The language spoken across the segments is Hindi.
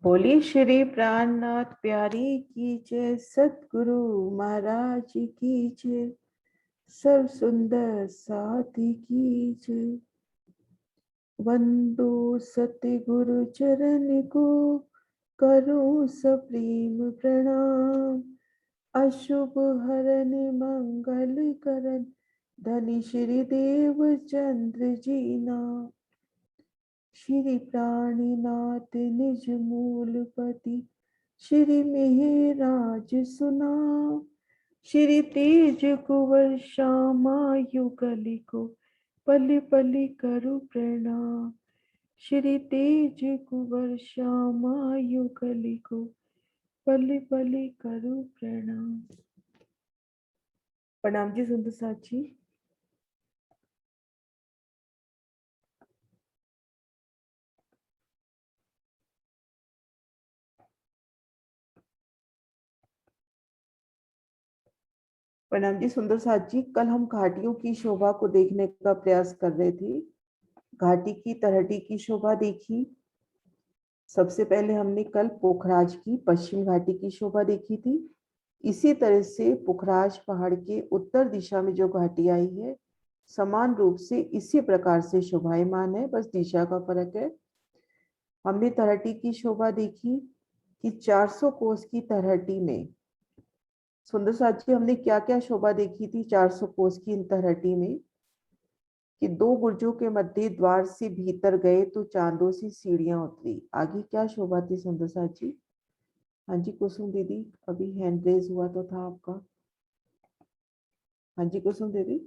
बोली श्री प्राणनाथ प्यारी की जय, सतगुरु महाराज की जय, सर्व सुंदर साथी की जय। वंदो सतगुरु चरण को, करूं सप्रेम प्रणाम। अशुभ हरन मंगल करन, धनी श्री देव चंद्र जी नाम। श्री प्राणनाथ निज मूलपति, श्री मेहराज सुनाम। श्री तेज कुंवर श्यामा युगल को, पल पल करु प्रणाम। श्री तेज कुंवर श्यामा युगल को, पल पल करु प्रणाम। प्रणाम जी सुंदर साची। प्रणाम जी सुंदर साथ जी। कल हम घाटियों की शोभा को देखने का प्रयास कर रहे थे। घाटी की तरहटी की शोभा देखी। सबसे पहले हमने कल पोखराज की पश्चिम घाटी की शोभा देखी थी। इसी तरह से पोखराज पहाड़ के उत्तर दिशा में जो घाटी आई है, समान रूप से इसी प्रकार से शोभायमान है, बस दिशा का फर्क है। हमने तरहटी की शोभा देखी कि 400 कोस की तरहटी में सुंदर साथ जी हमने क्या क्या शोभा देखी थी 400 कोस की इन तरहटी में, कि 2 बुर्जों के मध्य द्वार से भीतर गए तो चांदों सी सीढ़ियां उतरी। आगे क्या शोभा थी सुंदर साथ जी? हाँ जी कुसुम दीदी, अभी हैंड रेज हुआ तो था आपका। हाँ जी कुसुम दीदी।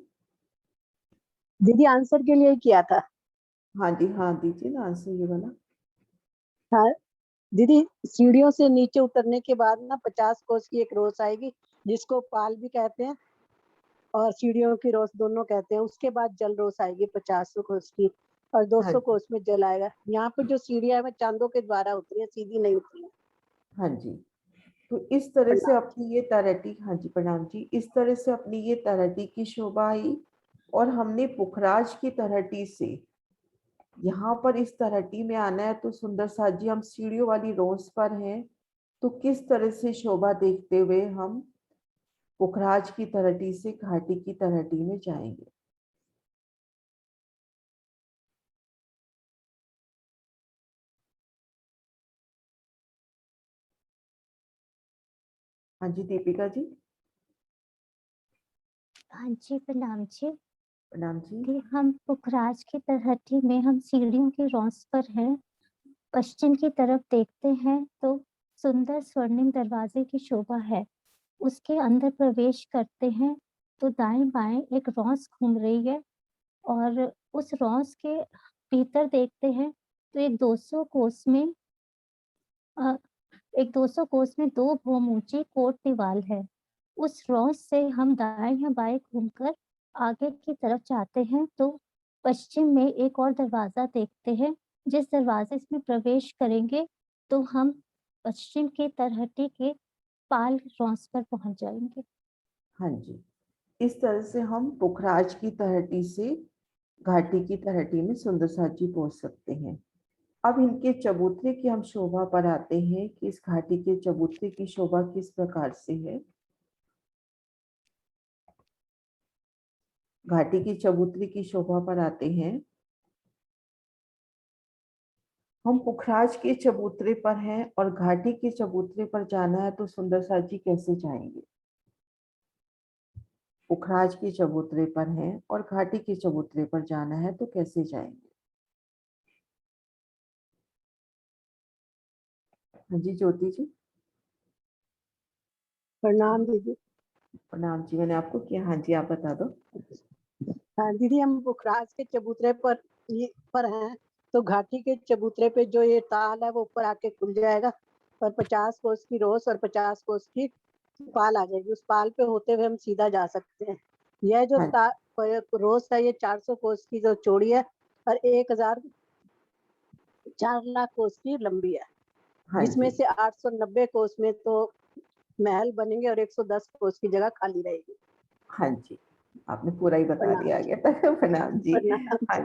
दीदी आंसर के लिए किया था। हाँ जी, हाँ दीजिए ना आंसर ये वाला। हाँ दीदी, सीढ़ियों से नीचे उतरने के बाद ना 50 कोस की एक रोस आएगी, जिसको पाल भी कहते हैं और सीढ़ियों की रोस दोनों कहते हैं। उसके बाद जल रोस आएगी 50 कोस की, और 200 कोस में जल आएगा। यहाँ पर जो सीढ़ियां है चांदों के द्वारा उतरी है, सीधी नहीं उतरी है। हाँ जी, तो इस तरह से अपनी ये तरहटी, हाँ जी प्रणाम जी, इस तरह से अपनी ये तरहटी की शोभा आई। और हमने पुखराज की तरहटी से यहाँ पर इस तरहटी में आना है, तो सुंदर साथ जी हम सीढ़ियों वाली रोस पर हैं, तो किस तरह से शोभा देखते हुए हम पुखराज की तरहटी से घाटी की तरहटी में जाएंगे। हाँ जी दीपिका जी। हाँ जी प्रणाम जी। प्रणाम जी। कि हम पुखराज की तरहटी में हम सीढ़ियों की रौस पर हैं। पश्चिम की तरफ देखते हैं तो सुंदर स्वर्णिम दरवाजे की शोभा है। उसके अंदर प्रवेश करते हैं तो दाएं बाएं एक रौस घूम रही है, और उस रौस के भीतर देखते हैं तो एक 200 कोस में एक 200 कोस में 2 भोम ऊंची कोट दीवार है। उस रौस से हम दाएं या बाएं घूमकर आगे की तरफ जाते हैं तो पश्चिम में एक और दरवाजा देखते हैं। जिस दरवाजे में प्रवेश करेंगे तो हम पश्चिम की तरहटी के पाल रौस पर पहुंच जाएंगे। हाँ जी, इस तरह से हम पुखराज की तरहटी से घाटी की तरहटी में सुंदर साथ जी पहुंच सकते हैं। अब इनके चबूतरे की हम शोभा पर आते हैं कि इस घाटी के चबूतरे की शोभा किस प्रकार से है। घाटी की चबूतरे की शोभा पर आते हैं। हम पुखराज के चबूतरे पर हैं और घाटी के चबूतरे पर जाना है, तो सुंदर साथ जी कैसे जाएंगे? पुखराज के चबूतरे पर हैं और घाटी के चबूतरे पर जाना है, तो कैसे जाएंगे? हाँ जी ज्योति जी। प्रणाम दीदी। प्रणाम जी, मैंने आपको किया। हाँ जी आप बता दो। हाँ दीदी, हम पुखराज के चबूतरे पर हैं, तो घाटी के चबूतरे पे जो ये ताल है वो ऊपर आके खुल जाएगा, और 50 कोस की रोस और 50 कोस की पाल आ जाएगी। उस पाल पे होते हुए हम सीधा जा सकते हैं। यह जो हाँ रोस है ये 400 कोस की जो चौड़ी है और 1,04,00,000 कोस की लंबी है, हाँ जिसमें जी। से 890 कोस में तो महल बनेंगे और 110 कोस की जगह खाली रहेगी। हाँ जी, आपने पूरा ही बता प्रणाम दिया आगे तक। प्रणाम जी। प्रणाम। हाँ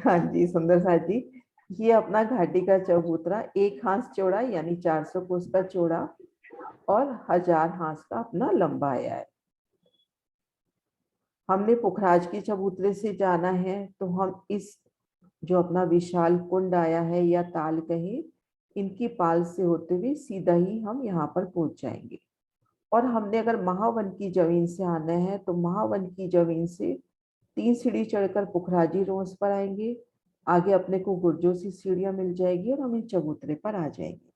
हाँ जी सुंदर साथ जी, ये अपना घाटी का चबूतरा 1 हाथ चौड़ा यानी 400 कोस का चौड़ा और 1000 हाथ का अपना लंबा आया है। हमने पुखराज के चबूतरे से जाना है तो हम इस जो अपना विशाल कुंड आया है या ताल कहें, इनकी पाल से होते हुए सीधा ही हम यहाँ पर पहुंच जाएंगे। और हमने अगर महावन की जमीन से आना है तो महावन की जमीन से 3 सीढ़ी चढ़कर पुखराजी रोस पर आएंगे। आगे अपने को गुर्जों सी सीढ़ियां मिल जाएगी और हम इस चबूतरे पर आ जाएंगे।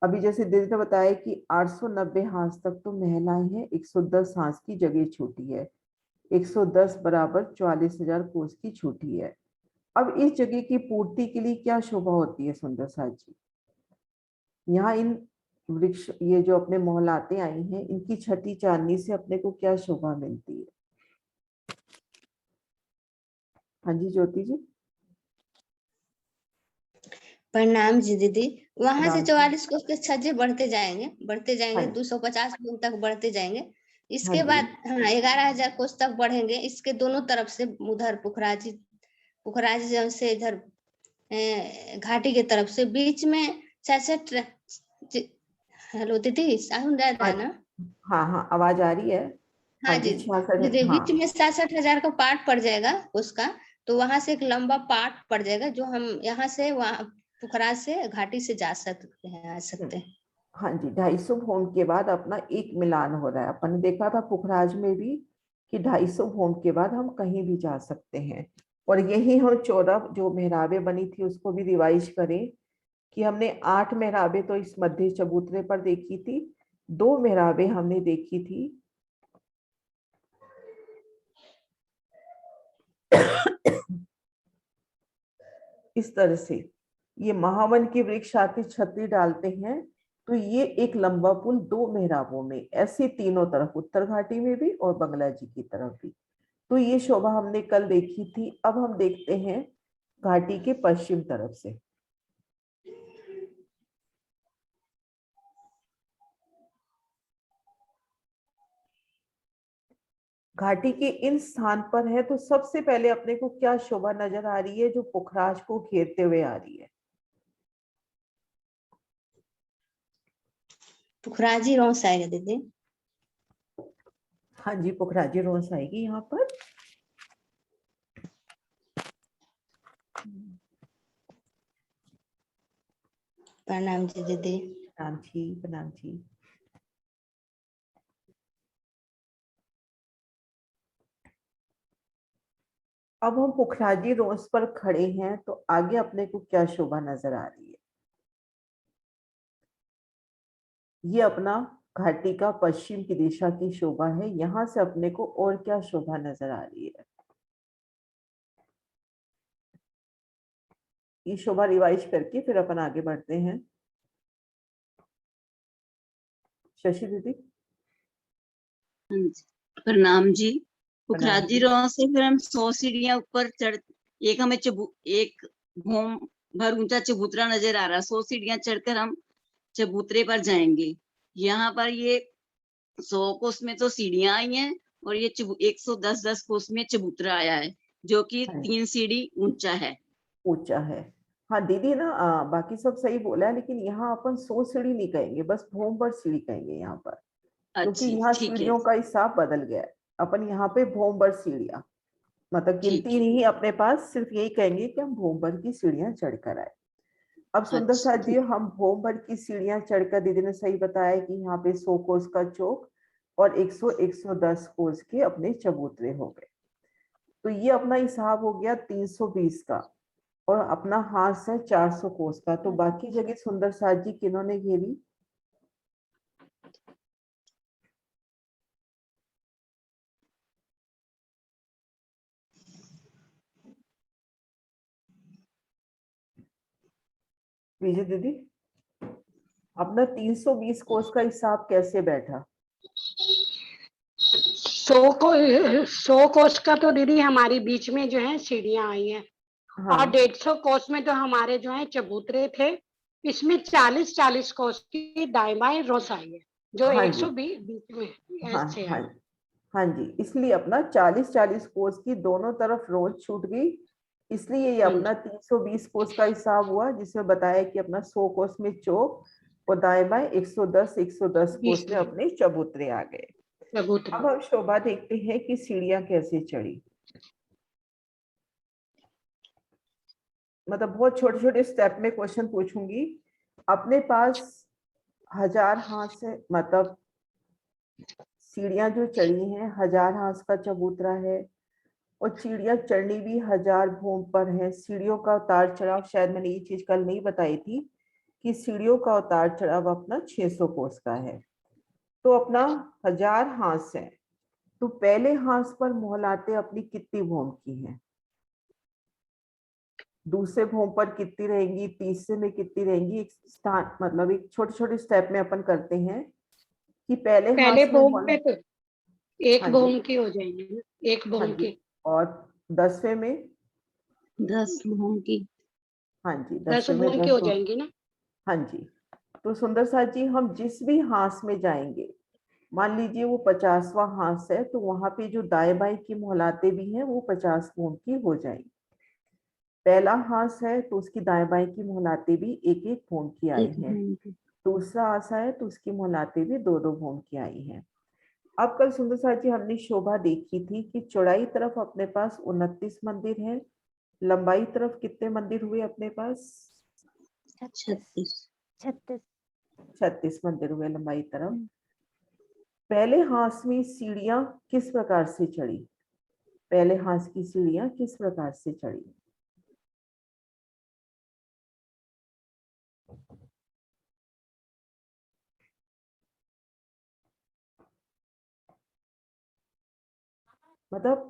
अभी जैसे दीदी ने बताया कि 890 हाथ तक तो महिलाएं हैं, 110 हाथ की जगह छूटी है, 110 बराबर 44,000 कोस की छूटी है। अब इस जगह की पूर्ति के लिए क्या शोभा होती है सुंदर साथ जी? यहाँ इन वृक्ष, ये जो अपने मोहलाते आई हैं, इनकी छठी चांदनी से अपने को क्या शोभा मिलती है? हाँ जी ज्योति जी। प्रणाम जी दीदी। वहां से प्रणाम जी। 44 कोस के छज्जे बढ़ते जाएंगे हाँ 250 कोस तक बढ़ते जाएंगे। हाँ इसके जी। बाद 11,000 कोस तक बढ़ेंगे। इसके दोनों तरफ से उधर पुखराजी से इधर घाटी के तरफ से बीच में 66। हेलो दीदी साउंड आ रहा है ना? हाँ आवाज आ रही है। हाँ हाँ जी जी 66। दीदी, हाँ बीच में 66,000 का पार्ट पड़ जाएगा उसका। तो वहां से एक लंबा पार्ट पड़ जाएगा जो हम यहाँ से वहां पुखराज से घाटी से जा सकते हैं, आ सकते हैं। हाँ जी 250 भोम के बाद अपना एक मिलान हो रहा है। अपन ने देखा था पुखराज में भी कि 250 भोम के बाद हम कहीं भी जा सकते हैं। और यही हम 14 जो मेहराबें बनी थी उसको भी रिवाइज करें कि हमने 8 मेहराबें तो इस मध्य चबूतरे पर देखी थी, 2 मेहराबें हमने देखी थी इस तरह से। ये महावन के वृक्ष आके छतरी डालते हैं तो ये एक लंबा पुल 2 मेहराबों में, ऐसे तीनों तरफ, उत्तर घाटी में भी और बंगला जी की तरफ भी। तो ये शोभा हमने कल देखी थी। अब हम देखते हैं घाटी के पश्चिम तरफ से। घाटी के इन स्थान पर है तो सबसे पहले अपने को क्या शोभा नजर आ रही है जो पुखराज को घेरते हुए आ रही है? पुखराजी रोस आएगा दीदी। हाँ जी पुखराजी रोस आएगी यहाँ पर। प्रणाम जी दीदी। प्रणाम जी प्रणाम जी। अब हम पुखराजी रोस पर खड़े हैं तो आगे अपने को क्या शोभा नजर आ रही है? ये अपना घाटी का पश्चिम की दिशा की शोभा है। यहां से अपने को और क्या शोभा नजर आ रही है? ये शोभा रिवाइज करके फिर अपन आगे बढ़ते हैं। शशि दीदी। प्रणाम जी। प्रणाम पुखराजी जी। रोड से फिर हम 100 सीढ़ियां ऊपर चढ़, एक भूम भर ऊंचा चबूतरा नजर आ रहा है। 100 सीढ़ियां चढ़कर हम चबूतरे पर जाएंगे। यहाँ पर ये 100 कोस में तो सीढ़ियां आई हैं और ये 110 कोस में चबूतरा आया है जो कि 3 सीढ़ी ऊंचा है। ऊंचा है। हाँ दीदी ना, बाकी सब सही बोला है लेकिन यहाँ अपन 100 सीढ़ी नहीं कहेंगे, बस भूम पर सीढ़ी कहेंगे यहाँ पर, क्योंकि अच्छी यहाँ ठीक है, सीढ़ियों का हिसाब बदल गया है। अपन यहाँ पे भूम पर सीढ़ियां, मतलब गिनती ठीक, नहीं अपने पास, सिर्फ यही कहेंगे कि हम भूम पर की सीढ़ियां चढ़कर आए। अब सुंदर अच्छा साथ जी, हम भूम पर की सीढ़ियां चढ़कर, दीदी ने सही बताया कि यहाँ पे 100 कोस का चौक और 110 कोस के अपने चबूतरे हो गए। तो ये अपना हिसाब हो गया 320 का और अपना हाथ है 400 कोस का। तो बाकी जगह सुंदर साथ जी किन्होंने घेरी? विजय दीदी, अपना 320 कोस का हिसाब कैसे बैठा? 100 कोस का तो दीदी हमारी बीच में जो है सीढ़ियां आई हैं। हाँ और 150 कोस में तो हमारे जो है चबूतरे थे। इसमें 40-40 कोस की दाएं बाएं रोस आई है जो हाँ जी। 120 बीच में हाँ ऐसे हाँ है। हाँ जी, इसलिए अपना 40-40 कोस की दोनों तरफ रोज छूट गई इसलिए ये अपना 320 कोस का हिसाब हुआ, जिसमें बताया कि अपना 100 कोस में चौक और दाएं बाएं 110 कोस में अपने चबूतरे आ गए। अब हम शोभा देखते हैं कि सीढ़ियां कैसे चढ़ी। मतलब बहुत छोटे छोटे स्टेप में क्वेश्चन पूछूंगी। अपने पास 1000 हाथ से, मतलब सीढ़ियां जो चढ़ी हैं 1000 हाथ का चबूतरा है, और सीढ़ियां चढ़नी भी 1000 भूम पर है। सीढ़ियों का उतार चढ़ाव, शायद मैंने ये चीज कल नहीं बताई थी कि सीढ़ियों का उतार चढ़ाव अपना 600 कोस का है। तो अपना 1000 हाथ है, तो पहले हाथ पर मोहलाते अपनी कितनी भूम की है, दूसरे भूम पर कितनी रहेंगी, तीसरे में कितनी रहेंगी। एक स्थान, मतलब एक छोटे छोटे स्टेप में अपन करते हैं कि पहले हाथ में भूम पे तो एक हाँ भूम जी, की हो जाएंगी, एक हाँ भूम जी, की। और 10वें में 10 भूम की। हाँ जी, 10 10वें में भूम की 10 हो भूम। जाएंगी ना। हाँ जी। तो सुंदर साथ जी, हम जिस भी हाथ में जाएंगे, मान लीजिए वो 50वां हाथ है, तो वहां पे जो दाएं बाएं की मोहलाते भी हैं वो 50 भूम की हो जाएंगी। पहला हाथ है तो उसकी दाएं बाएं की मोहलाते भी एक एक भूम की आई एक है। भूम की। दूसरा आशा है तो उसकी मोहलाते भी दो दो भूम की आई है। अब कल सुंदर साथ जी हमने शोभा देखी थी कि चौड़ाई तरफ अपने पास 29 मंदिर है, लंबाई तरफ कितने मंदिर हुए अपने पास? 36। 36 मंदिर हुए लंबाई तरफ। पहले हाथ में सीढ़ियां किस प्रकार से चढ़ी? पहले हाथ की सीढ़ियां किस प्रकार से चढ़ी? मतलब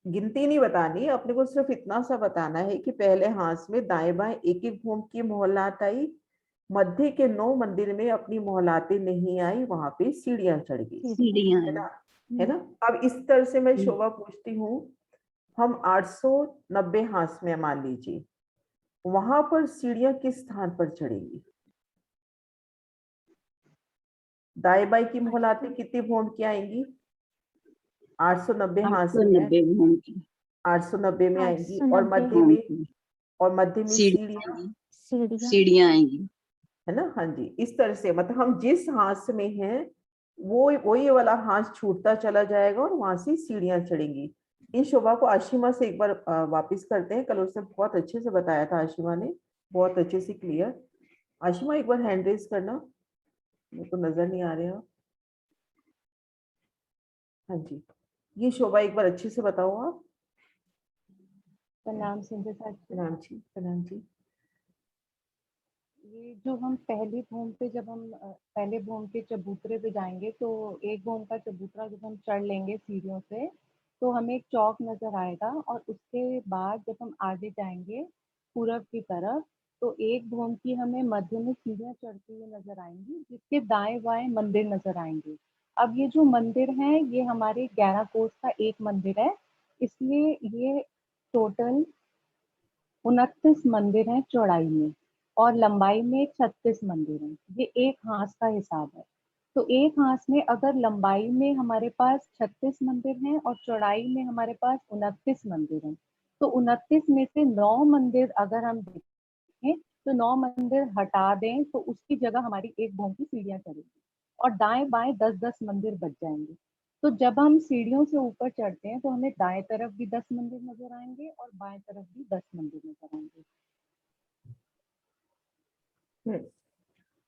गिनती नहीं बतानी, अपने को सिर्फ इतना सा बताना है कि पहले हाथ में दाएं बाएं एक एक भूम की मोहलात आई, मध्य के 9 मंदिर में अपनी मोहलाते नहीं आई, वहां पे सीढ़ियां चढ़ गई, सीढ़ियां है हैं। ना? है ना? अब इस तरह से मैं शोभा पूछती हूँ, हम 890 हाथ में मान लीजिए, वहां पर सीढ़ियां किस स्थान पर चढ़ेंगी? दाएं बाएं की मोहलाते कितनी भूम की आएंगी? 890 हाथ में है, 890 भूम की। 890 में आएंगी, और 890 मध्य भूम में, की और मध्य में सीढ़ियां सीढ़ियां, आएंगी। सीढ़ियाँ सीढ़ियां आएंगी। है ना? हाँ जी, इस तरह से मतलब हम जिस हाथ में हैं वो ये वाला हाथ छूटता चला जाएगा और वहां से सीढ़ियां चढ़ेंगी। इन शोभा को आशिमा से एक बार वापस करते हैं, कल उसने बहुत अच्छे से बताया था, आशिमा ने बहुत अच्छे से क्लियर। आशिमा एक बार हैंड रेज करना, मेरे को नजर नहीं आ रहा। हाँ जी, ये शोभा एक बार अच्छे से बताओ आप। प्रणाम सुंदर साथ जी। प्रणाम जी, प्रणाम जी। ये जो हम पहली भूम पे, जब हम पहले भूम के चबूतरे पे जाएंगे, तो एक भूम का चबूतरा जब हम चढ़ लेंगे सीढ़ियों से, तो हमें एक चौक नजर आएगा, और उसके बाद जब हम आगे जाएंगे पूरब की तरफ, तो एक भूम की हमें मध्य में सीढ़ियां चढ़ती हुई नजर आएंगी, जिसके दाएं बाएं मंदिर नजर आएंगे। अब ये जो मंदिर हैं, ये हमारे 11 कोस का एक मंदिर है, इसलिए ये टोटल 29 मंदिर हैं चौड़ाई में, और लंबाई में 36 मंदिर हैं। ये एक हाथ का हिसाब है। तो एक हाथ में अगर लंबाई में हमारे पास 36 मंदिर हैं और चौड़ाई में हमारे पास 29 मंदिर हैं, तो 29 में से 9 मंदिर अगर हम देखें, तो 9 मंदिर हटा दें तो उसकी जगह हमारी एक भूम की सीढ़ियां चढ़ेगी, और दाएं बाएं 10-10 मंदिर बच जाएंगे। तो जब हम सीढ़ियों से ऊपर चढ़ते हैं, तो हमें दाएं तरफ भी 10 मंदिर नजर आएंगे और बाएं तरफ भी 10 मंदिर नजर आएंगे।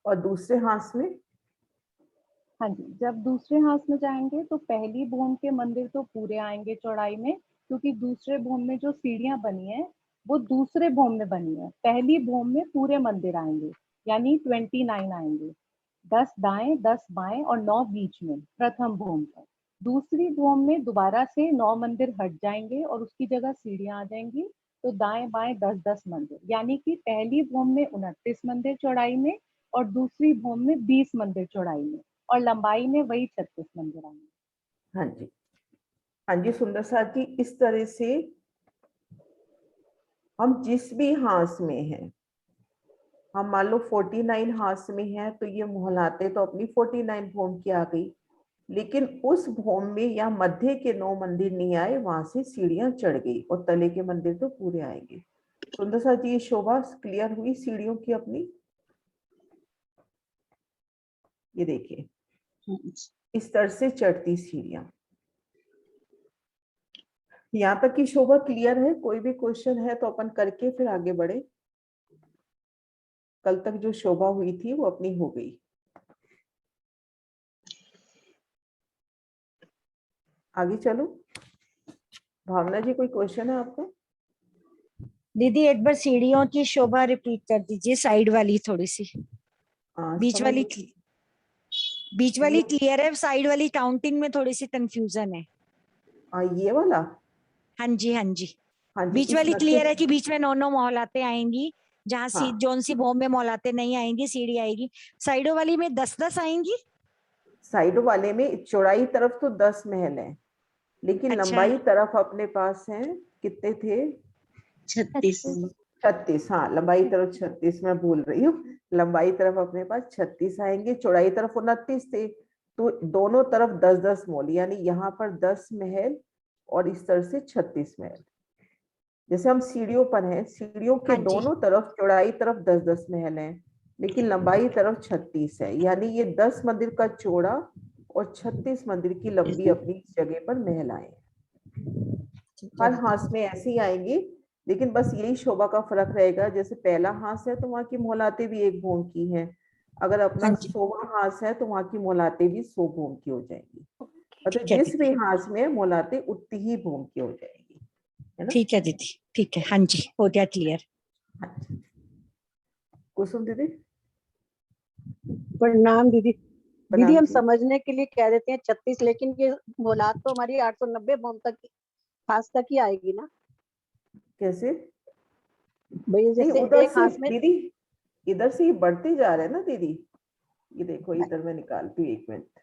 और दूसरे हाथ में? हाँ जी, जब दूसरे हाथ में जाएंगे तो पहली भूम के मंदिर तो पूरे आएंगे चौड़ाई में, क्योंकि दूसरे भूम में जो सीढ़ियां बनी है वो दूसरे भूम में बनी है। पहली भूम में पूरे मंदिर आएंगे, यानी 29 आएंगे, 10 दाएं 10 बाएं और 9 बीच में प्रथम भूम पर। दूसरी भूम में दोबारा से 9 मंदिर हट जाएंगे और उसकी जगह सीढ़ियां आ जाएंगी, तो दाएं बाएं 10-10 मंदिर, यानी कि पहली भूम में 29 मंदिर चौड़ाई में और दूसरी भूम में 20 मंदिर चौड़ाई में, और लंबाई में वही 36 मंदिर आएंगे। हाँ जी, हाँ जी सुंदर साथ जी, इस तरह से हम जिस भी हाथ में हैं, हम मान लो 49 हाथ में है, तो ये मोहलाते तो अपनी 49 भूम की आ गई। लेकिन उस भूम में या मध्य के 9 मंदिर नहीं आए, वहां से सीढ़ियां चढ़ गई और तले के मंदिर तो पूरे आएंगे। सुंदर सा जी, ये शोभा क्लियर हुई सीढ़ियों की अपनी? ये देखिए इस तरह से चढ़ती सीढ़ियां। यहाँ तक की शोभा क्लियर है? कोई भी क्वेश्चन है तो अपन करके फिर आगे बढ़े। कल तक जो शोभा हुई थी वो अपनी हो गई। आगे चलो। भावना जी, कोई क्वेश्चन है आपका? दीदी एक बार सीढ़ियों की शोभा रिपीट कर दीजिए, साइड वाली थोड़ी सी। बीच वाली क्लियर है, साइड वाली काउंटिंग में थोड़ी सी कंफ्यूजन है। ये वाला? हाँ जी हाँ जी। हाँ जी, बीच वाली क्लियर है कि बीच में 9 मोहलाते आएंगी, जहाँ हाँ। जोन सी भूम में मोहलाते नहीं आएंगी, सीढ़ी आएगी। साइडों वाली में 10-10 आएंगी। साइड वाले में चौड़ाई तरफ तो 10 महल है, लेकिन अच्छा। लंबाई तरफ अपने पास है कितने थे? 36। 36। हाँ, लंबाई तरफ 36, मैं भूल रही हूँ। लंबाई तरफ अपने पास 36 आएंगे, चौड़ाई तरफ 29 थे, तो दोनों तरफ 10-10 मोल, यानी यहाँ पर 10 महल और इस तरह से 36 महल। जैसे हम सीढ़ियों पर हैं, सीढ़ियों के दोनों तरफ चौड़ाई तरफ 10-10 महल हैं, लेकिन लंबाई तरफ 36 है, यानी ये 10 मंदिर का चौड़ा और 36 मंदिर की लंबी अपनी जगह पर महल आए। हर हांस में ऐसे ही आएंगे, लेकिन बस यही शोभा का फर्क रहेगा। जैसे पहला हांस है तो वहां की मोहलाते भी 1 भूम की हैं, अगर अपना 100वां हांस है तो वहां की मोहलाते भी 100 भूम की हो जाएंगी। मतलब जिस भी हांस में मोहलाते उतनी ही भूम की हो जाएगी, है ना? ठीक है दीदी, ठीक है। हाँ जी, हो गया क्लियर। कुसुम दीदी? प्रणाम दीदी। दीदी प्रणाम हम जी। समझने के लिए कह देते हैं 36, लेकिन ये मोहलात तो हमारी 890 भूम तक हाथ तक ही आएगी ना? कैसे? भाई नहीं, जैसे उधर एक से हाथ में दीदी, इधर से ये बढ़ते जा रहे हैं ना दीदी। ये देखो, इधर मैं निकालती हूँ, 1 मिनट।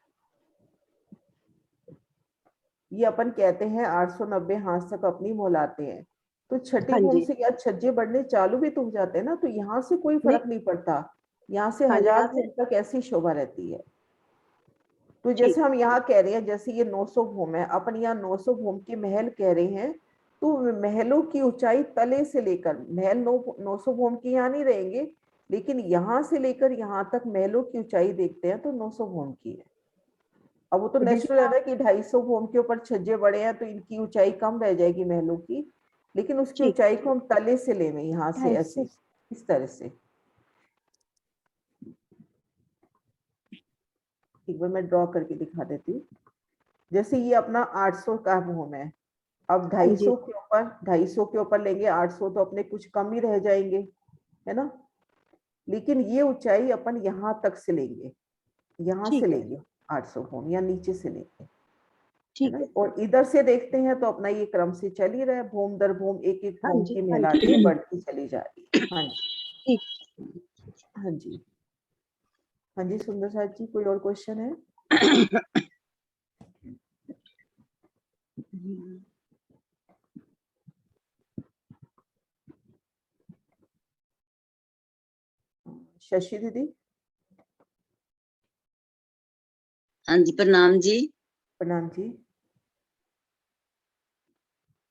ये अपन कहते हैं 890 हाथ तक अपनी मोहलाते हैं, तो छठी हाँ भूम जी। से या छज्जे बढ़ने चालू भी तो हो जाते हैं ना, तो यहाँ से कोई नहीं, फर्क नहीं पड़ता। यहाँ से हाँ 1000 यहाँ से भूम तक ऐसी शोभा रहती है। तो ठीक। जैसे हम यहाँ कह रहे हैं, जैसे ये 900 भूम है, अपन यहाँ 900 भूम के महल कह रहे हैं, तो महलों की ऊंचाई तले से लेकर, महल 900 भूम के यहाँ नहीं रहेंगे, लेकिन यहाँ से लेकर यहाँ तक महलों की ऊंचाई देखते हैं तो 900 भूम की है। अब वो तो दीदी नेचुरल है ना कि 250 भूम के ऊपर छज्जे बड़े हैं तो इनकी ऊंचाई कम रह जाएगी महलों की, लेकिन उसकी ठीक। ऊंचाई को हम तले से लेंगे, यहाँ से ऐसे, इस तरह से। एक बार मैं ड्रॉ करके दिखा देती हूँ। जैसे ये अपना 800 का भूम है, अब 250 के ऊपर लेंगे, 800 तो अपने कुछ कम ही रह जाएंगे, है ना? लेकिन ये ऊंचाई अपन यहाँ तक से लेंगे, यहाँ से लेंगे 800 भूम, या नीचे से लेंगे, है ना? और इधर से देखते हैं तो अपना ये क्रम से चल ही रहा है, भूम दर भूम, एक एक भूम की महलाते बढ़ती चली जा रही है। हाँ जी, हाँ जी, हाँ जी। सुंदर साहब जी, कोई और क्वेश्चन है? शशि दीदी? हाँ जी, प्रणाम जी। प्रणाम जी।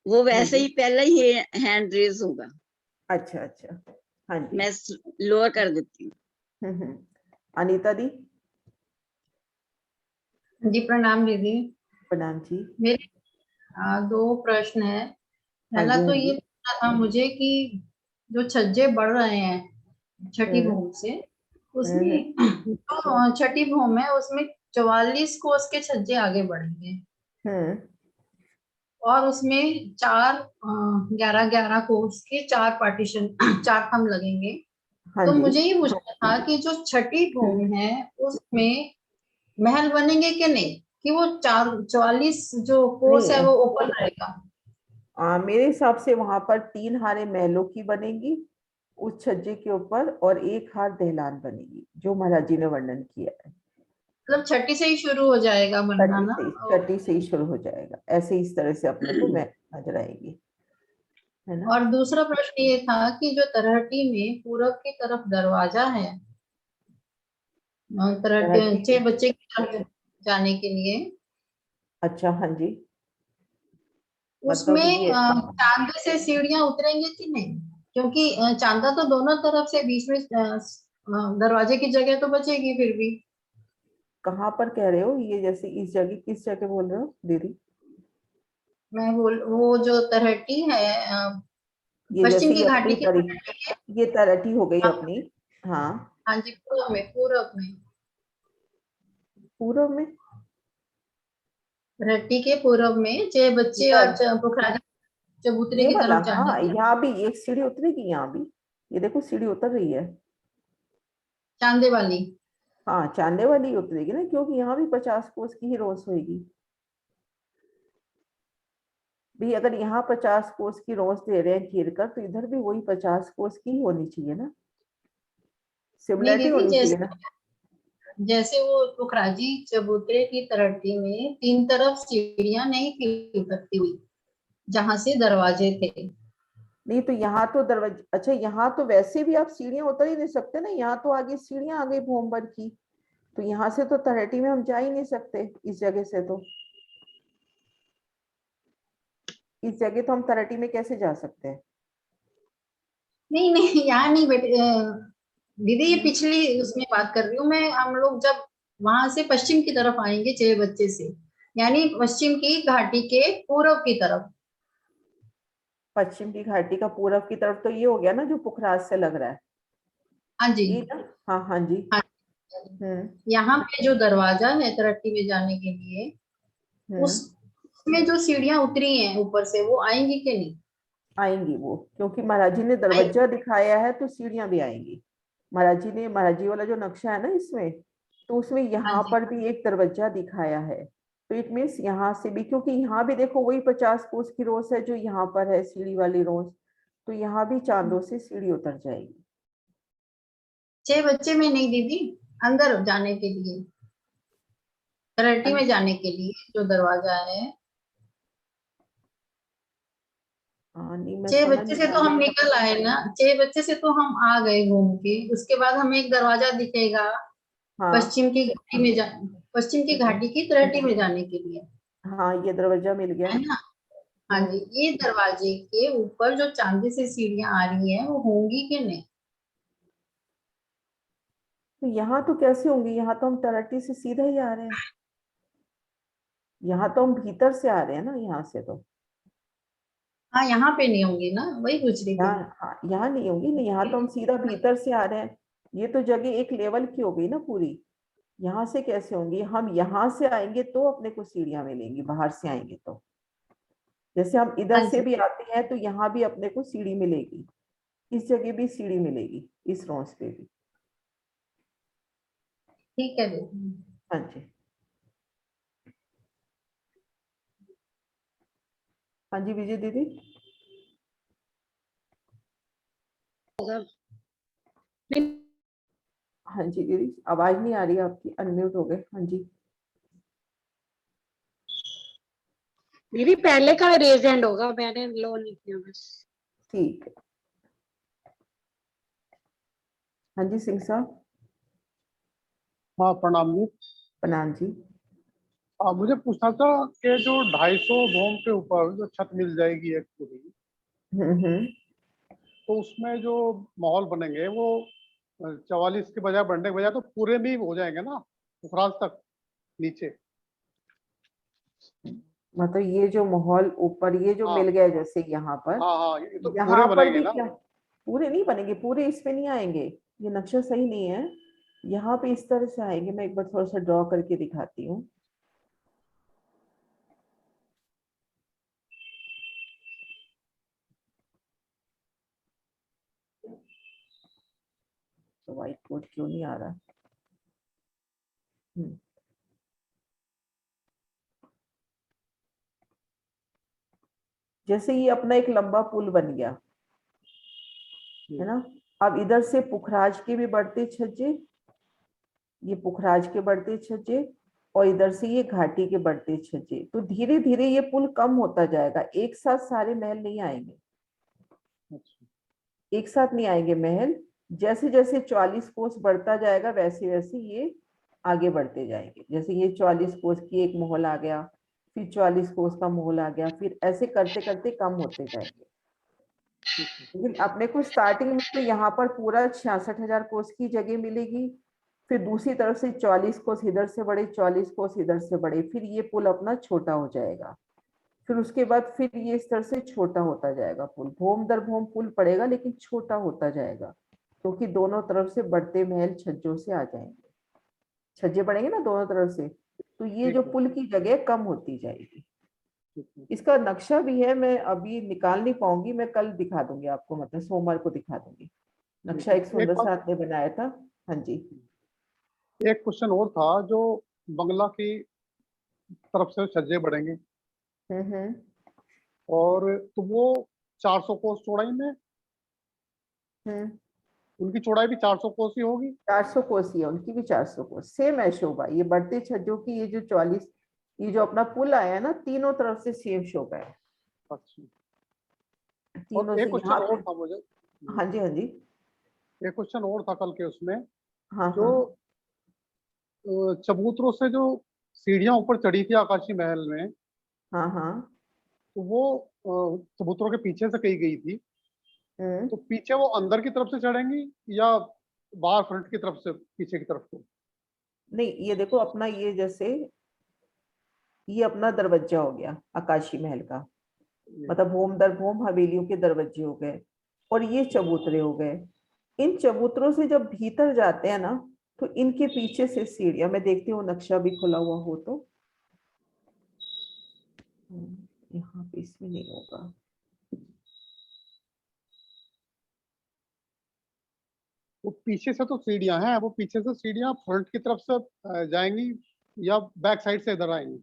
वो वैसे ही पहले ही हैंड रेज होगा। अच्छा अच्छा, हाँ जी। मैं लोअर कर देती हूँ। अनीता दी? जी प्रणाम दीदी। प्रणाम जी। मेरे 2 प्रश्न है। पहला तो ये पूछना था मुझे कि जो छज्जे बढ़ रहे हैं छठी भूम से, उसमें जो छठी भूम है उसमें 44 कोस के छज्जे आगे बढ़ेंगे और उसमें 11-11 कोस के 4 पार्टीशन 4 थंब लगेंगे। तो मुझे ये पूछना था कि जो छठी भूम है उसमें महल बनेंगे कि नहीं, कि वो 44 जो कोस है वो ओपन रहेगा? मेरे हिसाब से वहां पर 3 हारें महलों की बनेगी उस छज्जे के ऊपर, और 1 हार दहलान बनेगी, जो महाराज जी ने वर्णन किया है। मतलब छठी से ही शुरू हो जाएगा बनना ना? छठी से ही शुरू हो जाएगा, ऐसे इस तरह से अपने को नजर आएगी, है ना? और दूसरा प्रश्न ये था कि जो तरहटी में पूरब की तरफ दरवाजा है, तरहटी 6 बच्चे की तरफ जाने के लिए, अच्छा, हाँ जी, मतलब उसमें ये चांदे से सीढ़ियां उतरेंगे कि नहीं? क्योंकि चांदा तो दोनों तरफ से, बीच में दरवाजे की जगह तो बचेगी फिर भी। कहाँ पर कह रहे हो ये? जैसे इस जगह, किस जगह बोल रहे हो दीदी? मैं बोल, वो जो तरहटी है, ये पश्चिम जैसे की ये अपनी घाटी की तरी, तरहटी है। ये तरटी हो गई हाँ, अपनी। हाँ, हाँ जी, पूर्व में, पूर्व में, पूर्व में। तरहटी के पूर्व में छह बच्चे और इधर पुखराज चबूतरे ये की वाला, तरफ हाँ, जाएंगे। यहाँ भी एक सीढ़ी उतरेगी, यहाँ भी ये देखो सीढ़ी उतर रही है। चांदे वाली। हाँ, चांदे वाली उतरेगी ना, क्योंकि यहाँ भी 50 कोस की ही रोज होगी भी। अगर यहाँ 50 कोस की रोज दे रहे हैं चीर कर, तो इधर भी वही 50 कोस की ही होनी चाहिए ना, नहीं सिमिलरिटी दीदी, होनी चाहिए ना। जैसे वो पुखराजी चबूतरे की तरहटी में तीन तरफ सीढ़ियां नहीं थी उतरती हुई, जहां से दरवाजे थे। नहीं तो यहाँ तो दरवाजा, अच्छा यहाँ तो वैसे भी आप सीढ़ियां उतर ही नहीं सकते ना, यहाँ तो आगे सीढ़ियां आ गई भोमबर की, तो यहाँ से तो तलहटी में हम जा ही नहीं सकते इस जगह से। तो इस जगह तो हम तलहटी में कैसे जा सकते हैं? नहीं नहीं, यहाँ नहीं बेटे, दीदी ये पिछली उसमें बात कर रही हूँ मैं। हम लोग जब वहां से पश्चिम की तरफ आएंगे छह बच्चे से, यानी पश्चिम की घाटी के पूर्व की तरफ। पश्चिम की घाटी का पूरब की तरफ तो ये हो गया ना जो पुखराज से लग रहा है, हाँ जी। ये ना। हाँ हाँ जी। हाँ, हम्म यहाँ पे जो दरवाजा है तरक्की में जाने के लिए, हम्म उसमें जो सीढ़ियां उतरी हैं ऊपर से, वो आएंगी कि नहीं? आएंगी वो, क्योंकि महाराज जी ने आए- दरवाजा दिखाया है तो सीढ़ियां भी आएंगी। महाराज जी वाला जो नक्शा है ना इसमें, तो उसमें हाँ यहाँ जी। पर भी एक दरवाजा दिखाया है। तो इट मीन्स यहाँ से भी, क्योंकि यहाँ भी देखो वही 50 कोस की रोज है जो यहाँ पर है, सीढ़ी वाली रोज, तो यहाँ भी चांदों से सीढ़ी उतर जाएगी। छह बच्चे में नहीं दीदी, अंदर जाने के लिए, तरक्की में जाने के लिए जो दरवाजा है। हाँ, नहीं मैं छह समझ बच्चे नहीं से पा तो रही। हम निकल आए ना, छह बच्चे से तो हम आ गए घूम के। उसके बाद हमें एक दरवाजा दिखेगा हाँ पश्चिम की घाटी में जा पश्चिम की घाटी की तलहटी में जाने के लिए, हाँ, ये दरवाजा मिल गया। है ना? हाँ जी, हम्म ये दरवाजे के ऊपर जो चांदी से सीढ़ियां आ रही हैं, वो होंगी कि नहीं? तो यहाँ तो कैसे होंगी? यहाँ तो हम तलहटी से सीधा ही आ रहे हैं, यहाँ तो हम भीतर से आ रहे हैं ना, यहाँ से तो। हाँ, यहाँ पे नहीं होंगी ना, वही पूछ रही थी। यहाँ, हाँ, यहाँ नहीं होगी, नहीं, यहाँ तो हम सीधा भीतर से आ रहे हैं। ये तो जगह एक लेवल की हो गई ना पूरी, यहाँ से कैसे होंगी? हम यहाँ से आएंगे तो अपने को सीढ़ियां मिलेंगी, बाहर से आएंगे तो। जैसे हम इधर हाँ से जी, भी आते हैं तो यहाँ भी अपने को सीढ़ी मिलेगी, इस जगह भी सीढ़ी मिलेगी, इस रोज पे भी। ठीक है दीदी। हाँ जी, हाँ जी विजय दीदी। हाँ जी दीदी, आवाज नहीं आ रही आपकी, अनम्यूट हो गए। हाँ जी। दीदी पहले का रेज हैंड होगा, मैंने लो नहीं किया बस। ठीक है। हाँ जी सिंह साहब। हाँ, प्रणाम जी। प्रणाम जी। मुझे पूछना था कि जो 250 भूम के ऊपर जो छत मिल जाएगी एक पूरी, हम्म। तो उसमें जो माहौल बनेंगे वो 44 के बजाय बढ़ने के बजाय तो पूरे में ही हो जाएंगे ना, उखराज तक नीचे। मतलब ये जो माहौल ऊपर ये जो हाँ मिल गया जैसे यहाँ पर, हाँ हाँ, ये तो पूरे यहाँ पर बनेंगे भी ना। क्या पूरे नहीं बनेंगे? पूरे इस पे नहीं आएंगे, ये नक्शा सही नहीं है। यहाँ पे इस तरह से आएंगे, मैं एक बार थोड़ा सा ड्रॉ करके दिखाती हूँ। तो व्हाइट बोर्ड क्यों नहीं आ रहा? जैसे ये अपना एक लंबा पुल बन गया है ना। अब इधर से पुखराज के भी बढ़ते छज्जे, ये पुखराज के बढ़ते छज्जे, और इधर से ये घाटी के बढ़ते छज्जे, तो धीरे धीरे ये पुल कम होता जाएगा। एक साथ सारे महल नहीं आएंगे, एक साथ नहीं आएंगे महल। जैसे जैसे 44 कोस बढ़ता जाएगा वैसे वैसे ये आगे बढ़ते जाएंगे। जैसे ये 44 कोस की एक मोहल आ गया, फिर 44 कोस का मोहल आ गया, फिर ऐसे करते करते कम होते जाएंगे। लेकिन अपने को स्टार्टिंग में तो यहाँ पर पूरा 66,000 कोस की जगह मिलेगी, फिर दूसरी तरफ से 44 कोस इधर से बड़े, 44 कोस इधर से बड़े, फिर ये पुल अपना छोटा हो जाएगा। फिर उसके बाद फिर ये इस तरह से छोटा होता जाएगा पुल, भोम दर भोम पुल पड़ेगा लेकिन छोटा होता जाएगा, क्योंकि दोनों तरफ से बढ़ते महल छज्जों से आ जाएंगे, छज्जे पड़ेंगे ना दोनों तरफ से, तो ये जो पुल की जगह कम होती जाएगी। इसका नक्शा भी है, मैं अभी निकाल नहीं पाऊंगी, मैं कल दिखा दूंगी आपको, मतलब सोमवार को दिखा दूंगी। नक्शा एक सुंदर साथ ने बनाया था। हाँ जी। एक क्वेश्चन और था, जो बंगला की तरफ से छज्जे बढ़ेंगे और तो वो 400 कोस चौड़ाई में, उनकी चौड़ाई भी 400 कोस ही होगी। 400 कोस ही है, उनकी भी 400 कोस सेम है शोभा। ये बढ़ते छज्जों की ये जो 44, ये जो अपना पुल आया है ना, तीनों तरफ से सेम शोभा है। अच्छा। तीनों और एक से क्वेश्चन यहाँ और था मुझे। हाँ जी, हाँ जी। एक क्वेश्चन और था कल के उसमें, हाँ जो चबूतरों से जो सीढ़ियां ऊपर चढ़ी थी आकाशी महल में, हाँ हाँ तो वो चबूतरों के पीछे से कही गई थी, तो पीछे वो अंदर की तरफ से चढ़ेंगी या बाहर फ्रंट की तरफ से पीछे की तरफ को? नहीं, ये देखो अपना ये जैसे ये अपना दरवाजा हो गया आकाशी महल का, मतलब भूम दर भूम हवेलियों के दरवाजे हो गए, और ये चबूतरे हो गए। इन चबूतरों से जब भीतर जाते हैं ना, तो इनके पीछे से सीढ़ियां, मैं देखती हूँ नक्शा भी खुला हुआ हो तो, यहाँ पे इसमें नहीं होगा। वो पीछे से तो सीढ़ियां हैं, वो पीछे से सीढ़ियां फ्रंट की तरफ से जाएंगी या बैक साइड से इधर आएंगी?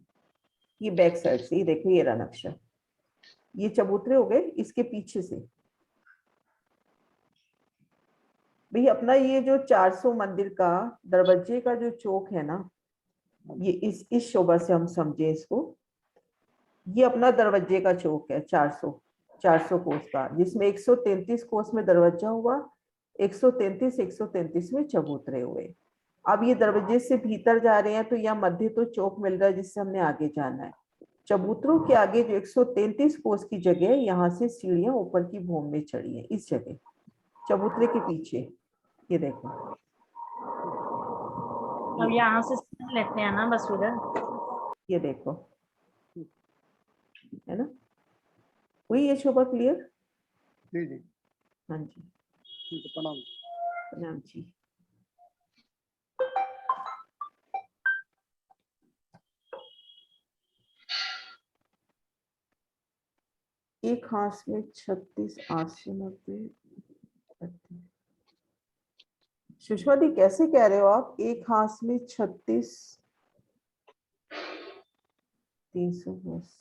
ये बैक साइड से, ये देखो ये रहा नक्शा, ये चबूतरे हो गए, इसके पीछे से भाई अपना ये जो 400 मंदिर का दरवाजे का जो चौक है ना, ये इस शोभा से हम समझे इसको, ये अपना दरवाजे का चौक है 400 कोस का, जिसमें 133 कोस में दरवाजा हुआ, 133 में चबूतरे हुए। अब ये दरवाजे से भीतर जा रहे हैं तो यहाँ मध्य तो चौक मिल रहा है जिससे हमने आगे जाना है। चबूतरों के आगे जो 133 कोस की जगह, यहाँ से सीढ़ियां ऊपर की भूमि में चढ़ी है, इस जगह चबूतरे के पीछे, ये देखो। अब यहाँ से लेते हैं ना बस उधर, ये देखो, है ना, हुई ये शोभा क्लियर? जी जी। हाँ जी, ठीक है, प्रणाम। प्रणाम जी। एक हाथ में 36, 8 से 90। सुषमा दी कैसे कह रहे हो आप, एक हाथ में 36, 310?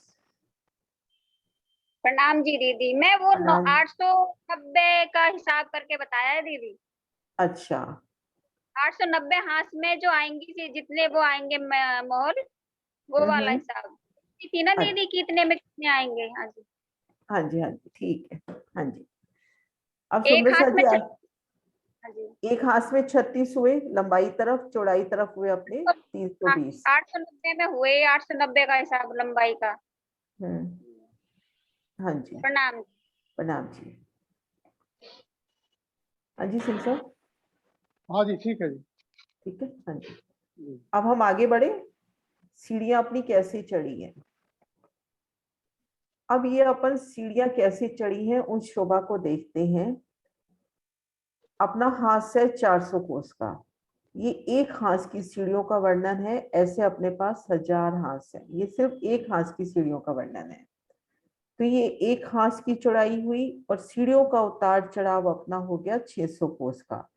प्रणाम जी दीदी, मैं वो 890 का हिसाब करके बताया है दीदी। अच्छा, 890 हाथ में जो आएंगी, जितने वो आएंगे मोहर, वो वाला हिसाब थी ना दीदी, कितने में कितने आएंगे? हाँ जी, हाँ जी, हाँ जी, ठीक है। हाँ जी, अब एक सुंदर हाथ में सा जी, एक हाथ में 36 हुए, लंबाई तरफ चौड़ाई तरफ हुए अपने 320। 890 में हुए, 890 का हिसाब लंबाई का। हाँ जी, प्रणाम। प्रणाम जी। हाँ जी सिंह साहब। हाँ जी, ठीक है जी। ठीक है, हाँ जी। अब हम आगे बढ़े, सीढ़ियां अपनी कैसे चढ़ी हैं। अब ये अपन सीढ़ियां कैसे चढ़ी हैं उन शोभा को देखते हैं। अपना हाथ है 400 कोस का, ये एक हाथ की सीढ़ियों का वर्णन है, ऐसे अपने पास 1000 हाथ है, ये सिर्फ एक हाथ की सीढ़ियों का वर्णन है। तो ये एक हाथ की चौड़ाई हुई, और सीढ़ियों का उतार चढ़ाव अपना हो गया 600 कोस का।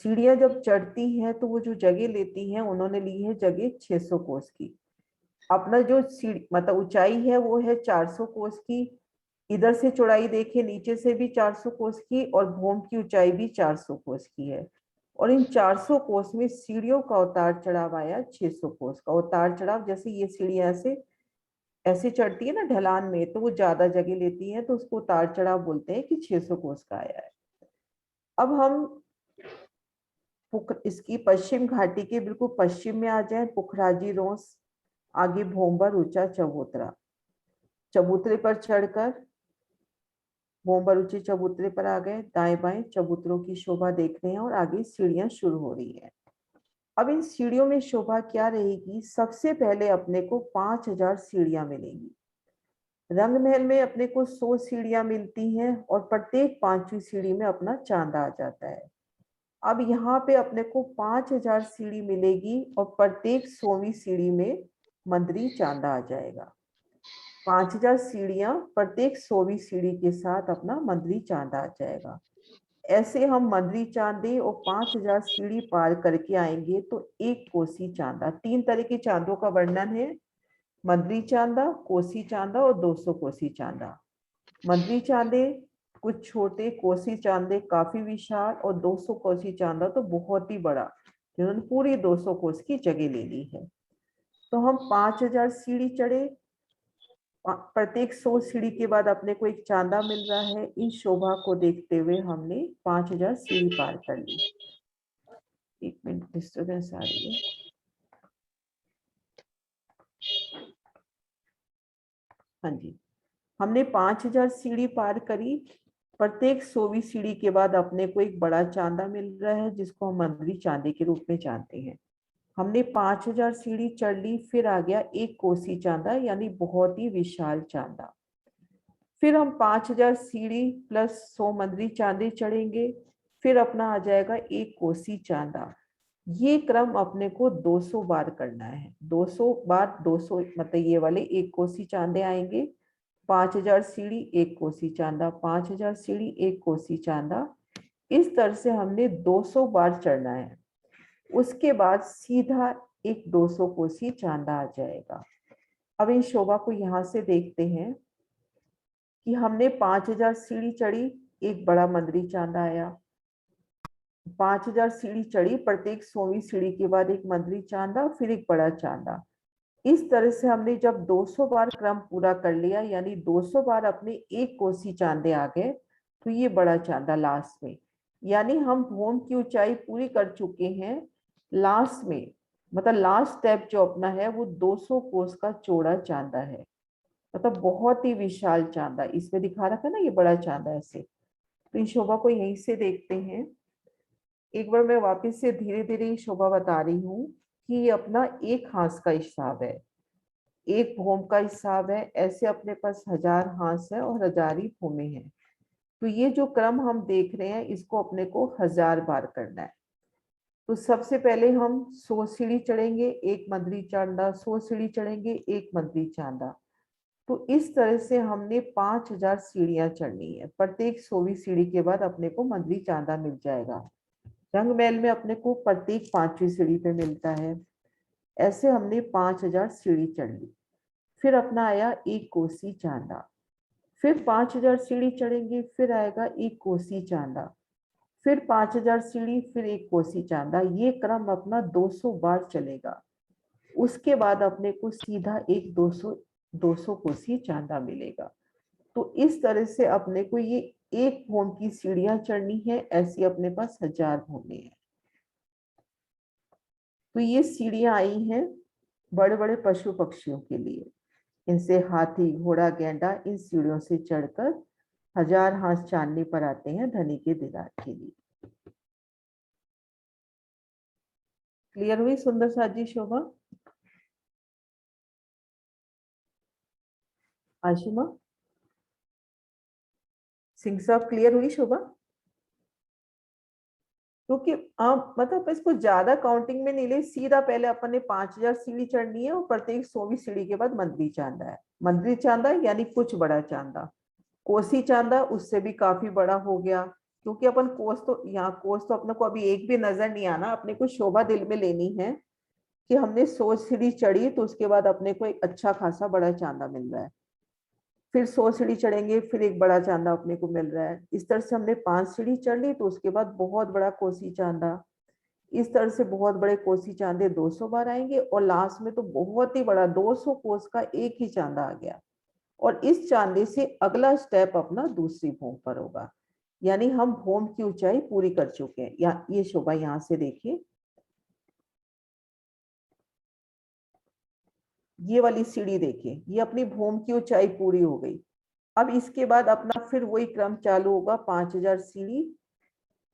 सीढ़ियां जब चढ़ती हैं तो वो जो जगह लेती हैं, उन्होंने ली है जगह 600 कोस की। अपना जो सीढ़ी मतलब ऊंचाई है वो है 400 कोस की, इधर से चौड़ाई देखे नीचे से भी 400 कोस की, और भूम की ऊंचाई भी 400 कोस की है। और इन 400 कोस में सीढ़ियों का उतार चढ़ाव आया 600 कोस का। उतार चढ़ाव जैसे ये सीढ़ियां ऐसे ऐसे चढ़ती है ना ढलान में, तो वो ज्यादा जगह लेती है, तो उसको उतार चढ़ाव बोलते हैं कि 600 कोस का आया है। अब हम इसकी पश्चिम घाटी के बिल्कुल पश्चिम में आ जाए पुखराजी रोस, आगे भोंबर ऊंचा चबूतरा। चबूतरे पर चढ़कर भोंबर ऊंचे चबूतरे पर आ गए, दाएं बाएं चबूतरों की शोभा देख रहे हैं और आगे सीढ़ियां शुरू हो रही है। अब इन सीढ़ियों में शोभा क्या रहेगी? सबसे पहले अपने को 5000 सीढ़ियां मिलेंगी। रंग महल में अपने को 100 सीढ़ियां मिलती हैं और प्रत्येक 5वीं सीढ़ी में अपना चांदा आ जाता है। अब यहाँ पे अपने को 5000 सीढ़ी मिलेगी और प्रत्येक 100वीं सीढ़ी में मंदरी चांदा आ जाएगा। 5000 सीढ़ियां प्रत्येक 100वीं सीढ़ी के साथ अपना मंदरी चांदा आ जाएगा। ऐसे हम मंदरी चांदे और 5000 सीढ़ी पार करके आएंगे तो एक कोसी चांदा। 3 तरह के चांदों का वर्णन है, मंदरी चांदा, कोसी चांदा और 200 कोसी चांदा। मंदरी चांदे कुछ छोटे, कोसी चांदे काफी विशाल और 200 कोसी चांदा तो बहुत ही बड़ा, जिन्होंने पूरी 200 कोस की जगह ले ली है। तो हम 5000 सीढ़ी चढ़े, प्रत्येक 100 सीढ़ी के बाद अपने को एक चांदा मिल रहा है। इस शोभा को देखते हुए हमने 5000 सीढ़ी पार कर ली। 1 मिनट डिस्टर्बेंस आ रही है। हाँ जी, हमने 5000 सीढ़ी पार करी। प्रत्येक 100वीं सीढ़ी के बाद अपने को एक बड़ा चांदा मिल रहा है, जिसको हम मंदरी चांदे के रूप में जानते हैं। हमने 5000 सीढ़ी चढ़ ली, फिर आ गया एक कोसी चांदा, यानी बहुत ही विशाल चांदा। फिर हम 5000 सीढ़ी प्लस 100 मंदरी चांदे चढ़ेंगे, फिर अपना आ जाएगा एक कोसी चांदा। ये क्रम अपने को 200 बार करना है। 200 बार 200 मतलब ये वाले एक कोसी चांदे आएंगे। 5000 सीढ़ी एक कोसी चांदा, 5000 सीढ़ी एक कोसी चांदा। इस तरह से हमने 200 बार चढ़ना है। उसके बाद सीधा एक 200 कोसी चांदा आ जाएगा। अब इन शोभा को यहाँ से देखते हैं कि हमने 5000 सीढ़ी चढ़ी, एक बड़ा मंदरी चांदा आया। 5000 सीढ़ी चढ़ी, प्रत्येक 100वीं सीढ़ी के बाद एक मंदरी चांदा, फिर एक बड़ा चांदा। इस तरह से हमने जब 200 बार क्रम पूरा कर लिया, यानी 200 बार अपने एक कोसी चांदे आ गए, तो ये बड़ा चांदा लास्ट में, यानी हम भोम की ऊंचाई पूरी कर चुके हैं। लास्ट में मतलब लास्ट स्टेप जो अपना है वो 200 कोस का चौड़ा चांदा है, मतलब बहुत ही विशाल चांदा। इसमें दिखा रखा है ना ये बड़ा चांदा ऐसे। तो इस शोभा को यहीं से देखते हैं। एक बार मैं वापस से धीरे धीरे शोभा बता रही हूँ कि ये अपना एक हाथ का हिसाब है, एक भोम का हिसाब है। ऐसे अपने पास 1000 हाथ है और 1000 ही भूमि है। तो ये जो क्रम हम देख रहे हैं, इसको अपने को 1000 बार करना है। तो सबसे पहले हम 100 सीढ़ी चढ़ेंगे, एक मंदरी चांदा, 100 सीढ़ी चढ़ेंगे, एक मंदरी चांदा। तो इस तरह से हमने 5000 सीढ़ियां चढ़नी है। प्रत्येक 100वीं सीढ़ी के बाद अपने को मंदरी चांदा मिल जाएगा। रंग महल में अपने को प्रत्येक 5वीं सीढ़ी पे मिलता है। ऐसे हमने 5000 सीढ़ी चढ़ ली। फिर अपना आया एक कोसी चांदा, फिर 5000 सीढ़ी चढ़ेंगे, फिर आएगा एक कोसी चांदा, फिर 5000 सीढ़ी, फिर एक कोसी चांदा। ये क्रम अपना 200 बार चलेगा। उसके बाद अपने को सीधा एक 200 कोसी चांदा मिलेगा। तो इस तरह से अपने को ये एक भोम की सीढ़ियां चढ़नी है। ऐसी अपने पास 1000 भोमे है। तो ये सीढ़ियां आई हैं बड़े बड़े पशु पक्षियों के लिए। इनसे हाथी, घोड़ा, गैंडा इन सीढ़ियों से चढ़कर 1000 हाथ चांदनी पर आते हैं धनी के दीदार के लिए। क्लियर हुई सुंदर साजी शोभा? आशिमा सिंह साहब क्लियर हुई शोभा? क्योंकि आप मतलब इसको ज्यादा काउंटिंग में नहीं ले, सीधा पहले अपन ने 5000 सीढ़ी चढ़नी है और प्रत्येक 100वीं सीढ़ी के बाद मंदरी चांदा है। मंदरी चांदा यानी कुछ बड़ा चांदा। कोसी चांदा उससे भी काफी बड़ा हो गया, क्योंकि अपन कोस तो यहाँ कोस तो अपने को अभी एक भी नजर नहीं आना। अपने को शोभा दिल में लेनी है कि हमने 100 सीढ़ी चढ़ी, तो उसके बाद अपने को एक अच्छा खासा बड़ा चांदा मिल रहा है। फिर 100 सीढ़ी चढ़ेंगे, फिर एक बड़ा चांदा अपने को मिल रहा है। इस तरह से हमने 5 सीढ़ी चढ़ ली, तो उसके बाद बहुत बड़ा कोसी चांदा। इस तरह से बहुत बड़े कोसी चांदे 200 बार आएंगे और लास्ट में तो बहुत ही बड़ा 200 कोस का एक ही चांदा आ गया। और इस चांदे से अगला स्टेप अपना दूसरी भूमि पर होगा। यानी हम भूम की ऊंचाई पूरी कर चुके हैं। या ये शोभा यहाँ से देखिए, ये वाली सीढ़ी देखिए, ये अपनी भूम की ऊंचाई पूरी हो गई। अब इसके बाद अपना फिर वही क्रम चालू होगा, 5000 सीढ़ी,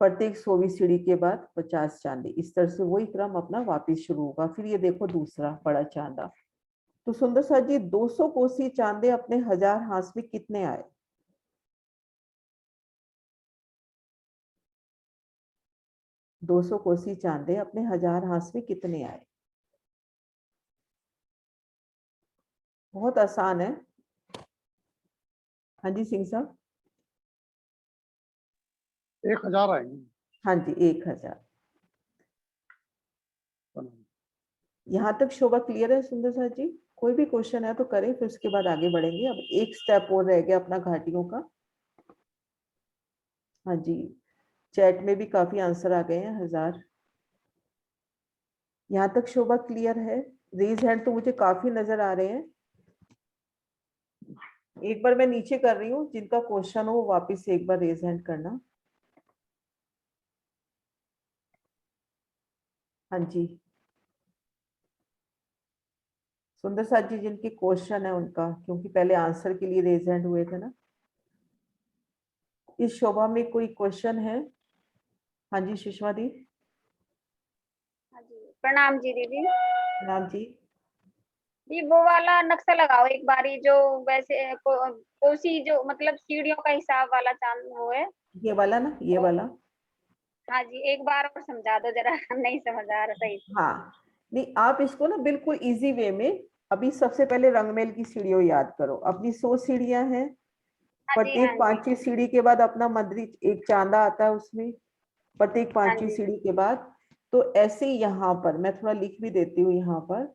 प्रत्येक 100वीं सीढ़ी के बाद 50 चांदे, इस तरह से वही क्रम अपना वापस शुरू होगा। फिर ये देखो दूसरा बड़ा चांदा। तो सुंदर साथ जी 200 कोसी चांदे अपने 1000 हाथ में कितने आए? 200 कोसी चांदे अपने 1000 हाथ में कितने आए? बहुत आसान है। हाँ जी सिंह साहब। 1000 आएंगे। हाँ जी 1000। यहाँ तक शोभा क्लियर है सुंदर साथ जी? कोई भी क्वेश्चन है तो करें, फिर उसके बाद आगे बढ़ेंगे। अब एक स्टेप और रह गया अपना घाटियों का। हाँ जी, चैट में भी काफी आंसर आ गए हैं 1000। यहाँ तक शोभा क्लियर है? रेज हैंड तो मुझे काफी नजर आ रहे हैं। एक बार मैं नीचे कर रही हूँ, जिनका क्वेश्चन हो वो वापिस एक बार रेज हैंड करना। हाँ जी सुंदर साथ जी, जिनके क्वेश्चन है उनका, क्योंकि पहले आंसर के लिए रेज हैंड हुए थे ना। इस शोभा में कोई क्वेश्चन है? हाँ जी सुषमा दी। हाँ जी, प्रणाम जी दीदी। प्रणाम जी। जी वो वाला नक्शा लगाओ एक बारी, जो वैसे कोसी जो मतलब सीढ़ियों का हिसाब वाला चांद वो है। ये वाला ना, ये वाला। हाँ जी, एक बार और समझा दो जरा, नहीं समझ आ रहा सही से। हाँ नहीं, आप इसको ना बिल्कुल इजी वे में, अभी सबसे पहले रंगमेल की सीढ़ियों याद करो। अपनी 100 सीढ़ियां हैं, हाँ जी, हाँ प्रत्येक जी, 5वीं सीढ़ी के बाद अपना मंदिर एक चांदा आता है उसमें, प्रत्येक हाँ 5वीं जी। सीढ़ी के बाद। तो ऐसे ही यहाँ पर मैं थोड़ा लिख भी देती हूँ, यहाँ पर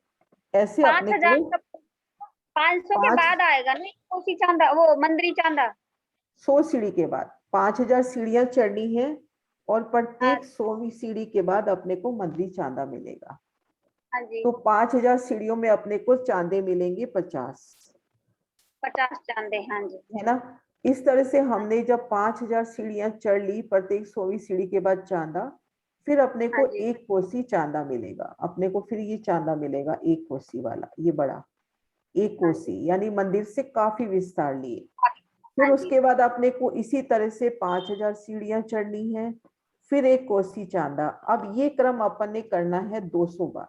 ऐसे अपने 5000 को 500 के 5 बाद आएगा नहीं कोसी चांदा, वो मंदिरी चांदा। 100 सीढ़ी के बाद 5000 सीढ़ियां चढ़नी है, और हाँ प्रत्येक 100वीं सीढ़ी के बाद अपने को मंदिर चांदा मिलेगा। हाँ जी, तो 5000 सीढ़ियों में अपने को चांदे मिलेंगे 50, 50 चांदे। हाँ जी, है ना। इस तरह से हमने जब 5000 सीढ़ियां चढ़ ली, प्रत्येक 100वीं सीढ़ी के बाद चांदा, फिर अपने हाँ को जी, 1 कोसी चांदा मिलेगा। अपने को फिर ये चांदा मिलेगा 1 कोसी वाला, ये बड़ा 1 हाँ जी, कोसी, यानी मंदिर से काफी विस्तार लिए। फिर हाँ जी, उसके बाद अपने को इसी तरह से 5000 सीढ़ियां चढ़नी है, फिर 1 कोसी चांदा। अब ये क्रम अपन ने करना है 200 बार।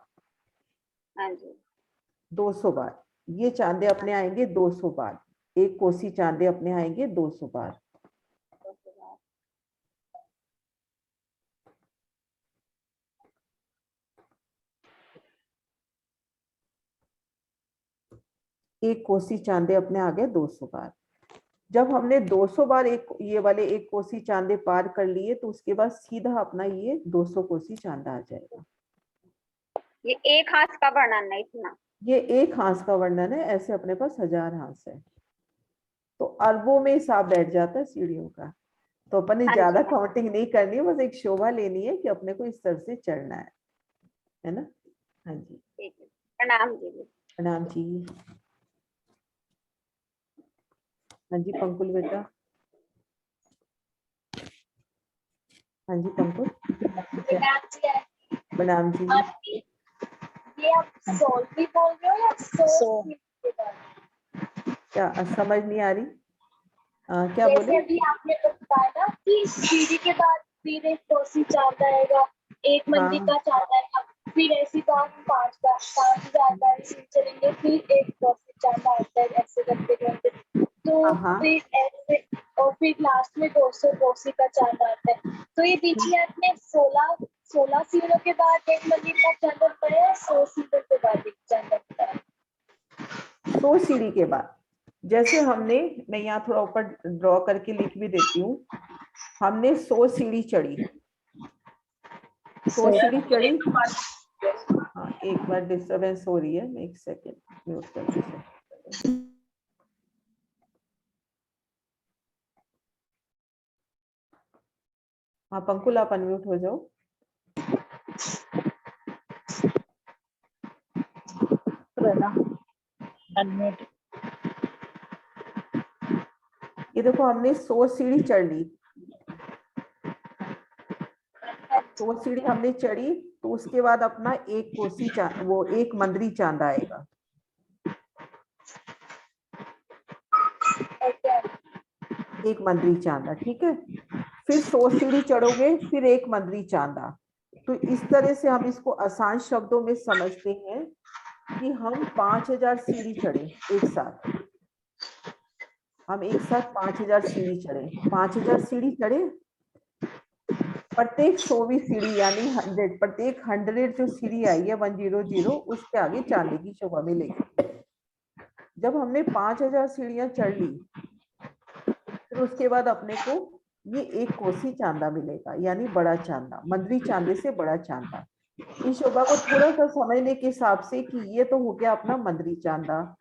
हाँ जी, 200 बार ये चांदे अपने आएंगे 200 बार, 1 कोसी चांदे अपने आएंगे 200 बार। एक कोसी चांदे अपने आ गए 200 बार। जब हमने 200 बार एक ये वाले 1 कोसी चांदे पार कर लिए, तो उसके बाद सीधा अपना ये 200 कोसी चांदा आ जाएगा। ये एक हाथ का वर्णन है इतना। ये 1 हाथ का वर्णन है, ऐसे अपने पास 1000 हाथ है, तो अरबों में हिसाब बैठ जाता है सीढ़ियों का। तो अपन ने हाँ ज्यादा जी, काउंटिंग नहीं करनी है, बस एक शोभा लेनी है कि अपने को इस तरह से चढ़ना है ना। हाँ जी ठीक है, प्रणाम दीदी। प्रणाम जी। हाँ जी पंकुल बेटा। हाँ जी पंकुल। प्रणाम जी। ये आप सोल भी बोल रहे हो या सोल के बाद? क्या समझ नहीं आ रही? क्या जैसे बोले? अभी आपने बताया ना कि सीढ़ी के बाद फिर एक कोसी चांदा आएगा, एक मंदिर हाँ का चांदा आएगा, फिर ऐसी बात 5000 बार सीढ़ी चलेंगे, फिर एक कोसी चांदा आता है, ऐसे करते करते तो हाँ फिर ऐसे, और फिर लास्ट में 200 कोसी का चांदा आता है। तो ये बीच में आपने 16 सीढ़ियों के बाद एक मंदिर का चांदा बताया, 100 सीढ़ियों के बाद एक चांदा बताया। 100 सीढ़ी के बाद, जैसे हमने, मैं यहाँ थोड़ा ऊपर ड्रॉ करके लिख भी देती हूँ, हमने 100 सीढ़ी चढ़ी, 100 सीढ़ी चढ़ी। हाँ एक बार डिस्टरबेंस हो रही है, मैं 1 सेकेंड म्यूट कर देती हूँ। हाँ पंकुल आप अनम्यूट हो जाओ। ये देखो हमने 100 सीढ़ी चढ़ ली, तो वो सीढ़ी हमने चढ़ी, तो उसके बाद अपना एक कोसी वो एक मंदरी चांदा आएगा। एक मंदरी चांदा, ठीक है। फिर 100 सीढ़ी चढ़ोगे, फिर एक मंदरी चांदा। तो इस तरह से हम इसको आसान शब्दों में समझते हैं कि हम 5000 सीढ़ी चढ़े एक साथ। हम एक साथ 5000 सीढ़ी चढ़े। 5000 सीढ़ी चढ़े, प्रत्येक 100वीं सीढ़ी यानी 100, प्रत्येक 100 जो सीढ़ी आई है 100, उसके आगे चांदी की शोभा मिलेगी। जब हमने 5000 सीढ़ियां चढ़ ली, फिर उसके बाद अपने को ये एक कोसी चांदा मिलेगा, यानी बड़ा चांदा, मंदरी चांदे से बड़ा चांदा। इस शोभा को थोड़ा सा समझने के हिसाब से कि ये तो हो गया अपना मंदरी चांदा,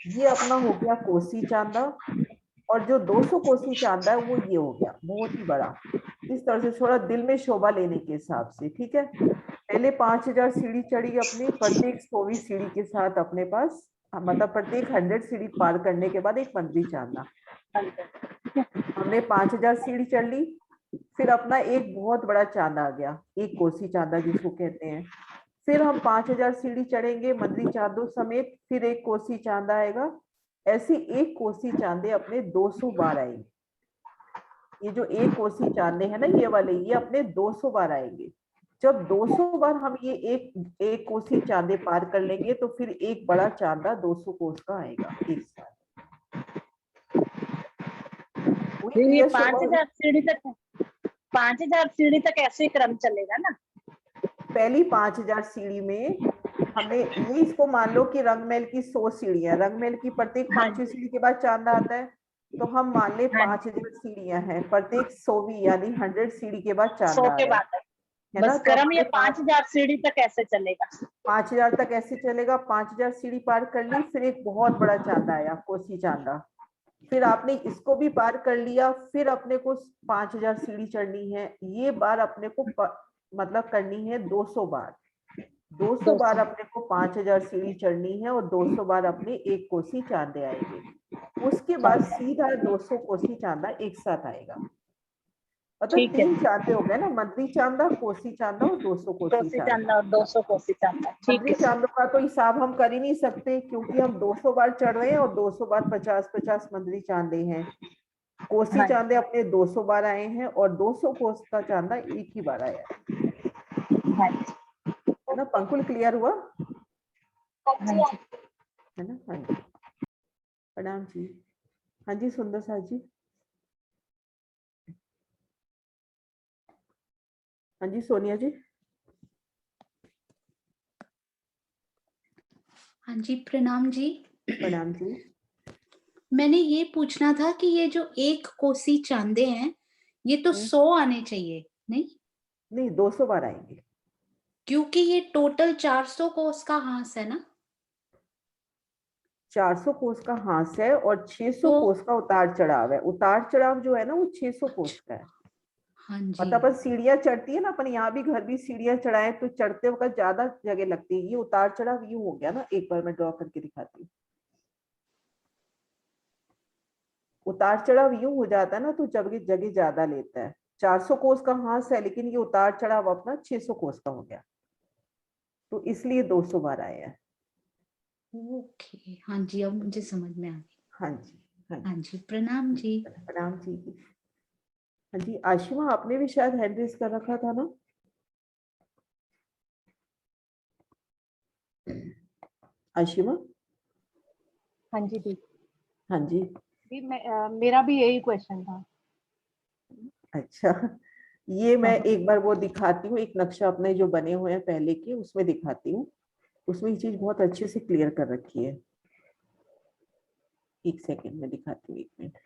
ये अपना हो गया कोसी चांदा, और जो 200 कोसी चांदा है वो ये हो गया बहुत ही बड़ा। इस तरह से थोड़ा दिल में शोभा लेने के हिसाब से, ठीक है। पहले 5000 सीढ़ी चढ़ी अपनी, प्रत्येक 100वीं सीढ़ी के साथ अपने पास, मतलब प्रत्येक 100 सीढ़ी पार करने के बाद एक मंदरी चांदा। हमने 5000 सीढ़ी चढ़ ली, फिर अपना एक बहुत बड़ा चांदा आ गया, एक कोसी चांदा जिसको कहते हैं। फिर हम 5000 सीढ़ी चढ़ेंगे मंदरी चांदों समेत, फिर एक कोसी चांदा आएगा। ऐसे एक कोसी चांदे अपने 200 बार आएंगे। ये जो एक कोसी चांदे हैं ना, ये वाले, ये अपने 200 बार आएंगे। जब 200 बार हम ये एक कोसी चांदे पार कर लेंगे, तो फिर एक बड़ा चांदा 200 कोस का आएगा एक साथ। ये 5000 सीढ़ी तक, 5000 सीढ़ी तक ऐसे ही क्रम चलेगा ना? पहली 5000 सीढ़ी में हमने ये, इसको मान लो कि रंगमहल की 100 सीढ़ियां, रंगमहल की प्रत्येक 5वीं सीढ़ी के बाद चांदा आता है, तो हम मान ले 5000 सीढ़ियां हैं, प्रत्येक 100वीं यानी 100 सीढ़ी के बाद 100 चांदा के आया बाद है ना। बस तो क्रम ये 5000 सीढ़ी तक ऐसे चलेगा। 5000 तक ऐसे चलेगा। 5000 सीढ़ी पार कर ली, फिर एक बहुत बड़ा चांदा आया, कोसी चांदा। फिर आपने इसको भी पार कर लिया, फिर अपने को 5000 सीढ़ी चढ़नी है। ये बार अपने को मतलब करनी है 200 बार। 200 बार अपने को 5000 सीढ़ी चढ़नी है, और 200 बार अपने एक कोसी चांदे आएंगे। उसके बाद सीधा 200 कोसी चांदा एक साथ आएगा। मतलब 3 चांदे हो गए ना, मंदरी चांदा, कोसी चांदा और 200 कोसी चांदा और 200 कोसी चांदा। मंदरी चांदों का तो हिसाब हम कर ही नहीं सकते, क्योंकि हम 200 बार चढ़ रहे हैं और 200 बार 50-50 मंदरी चांदे हैं। कोसी चांदे अपने 200 बार आए हैं, और 200 कोस का चांदा एक ही बार आया है ना। पंकुल क्लियर हुआ है ना? हाँ जी, प्रणाम जी। हाँ जी, सुंदर साथ जी। हाँ जी, सोनिया जी। हाँ जी, प्रणाम जी। प्रणाम जी। मैंने ये पूछना था कि ये जो एक कोसी चांदे हैं, ये तो 100 आने चाहिए, नहीं? नहीं, 200 बार आएंगे, क्योंकि ये टोटल 400 कोस का हांस है ना। 400 कोस का हांस है, और 600 कोस का उतार चढ़ाव है। उतार चढ़ाव जो है ना, वो 600 कोस का है। हाँ जी। मतलब अपन सीढ़ियां चढ़ती है ना, अपन यहाँ भी घर भी सीढ़ियां चढ़ाए तो चढ़ते वक्त ज्यादा जगह लगती है। ये उतार चढ़ाव ये हो गया ना। एक बार मैं ड्रॉ करके दिखाती हूँ। उतार चढ़ाव यूं हो जाता है ना, तो जगह जगह ज्यादा लेता है। 400 कोस का हांस है, लेकिन ये उतार चढ़ाव अपना 600 कोस का हो गया, तो इसलिए 200 बार आया है। ओके, हाँ जी, अब मुझे समझ में आ गया। हाँ जी, हाँ जी, प्रणाम जी। प्रणाम जी। हाँ जी, आशिमा, आपने भी शायद हैंड रेज कर रखा था ना। आशिमा। हाँ जी दी। हाँ जी। दी मेरा भी यही क्वेश्चन था। अच्छा, ये मैं एक बार वो दिखाती हूँ, एक नक्शा अपने जो बने हुए हैं पहले के, उसमें दिखाती हूँ। उसमें ये चीज बहुत अच्छे से क्लियर कर रखी है। एक सेकंड में दिखाती हूँ, 1 मिनट।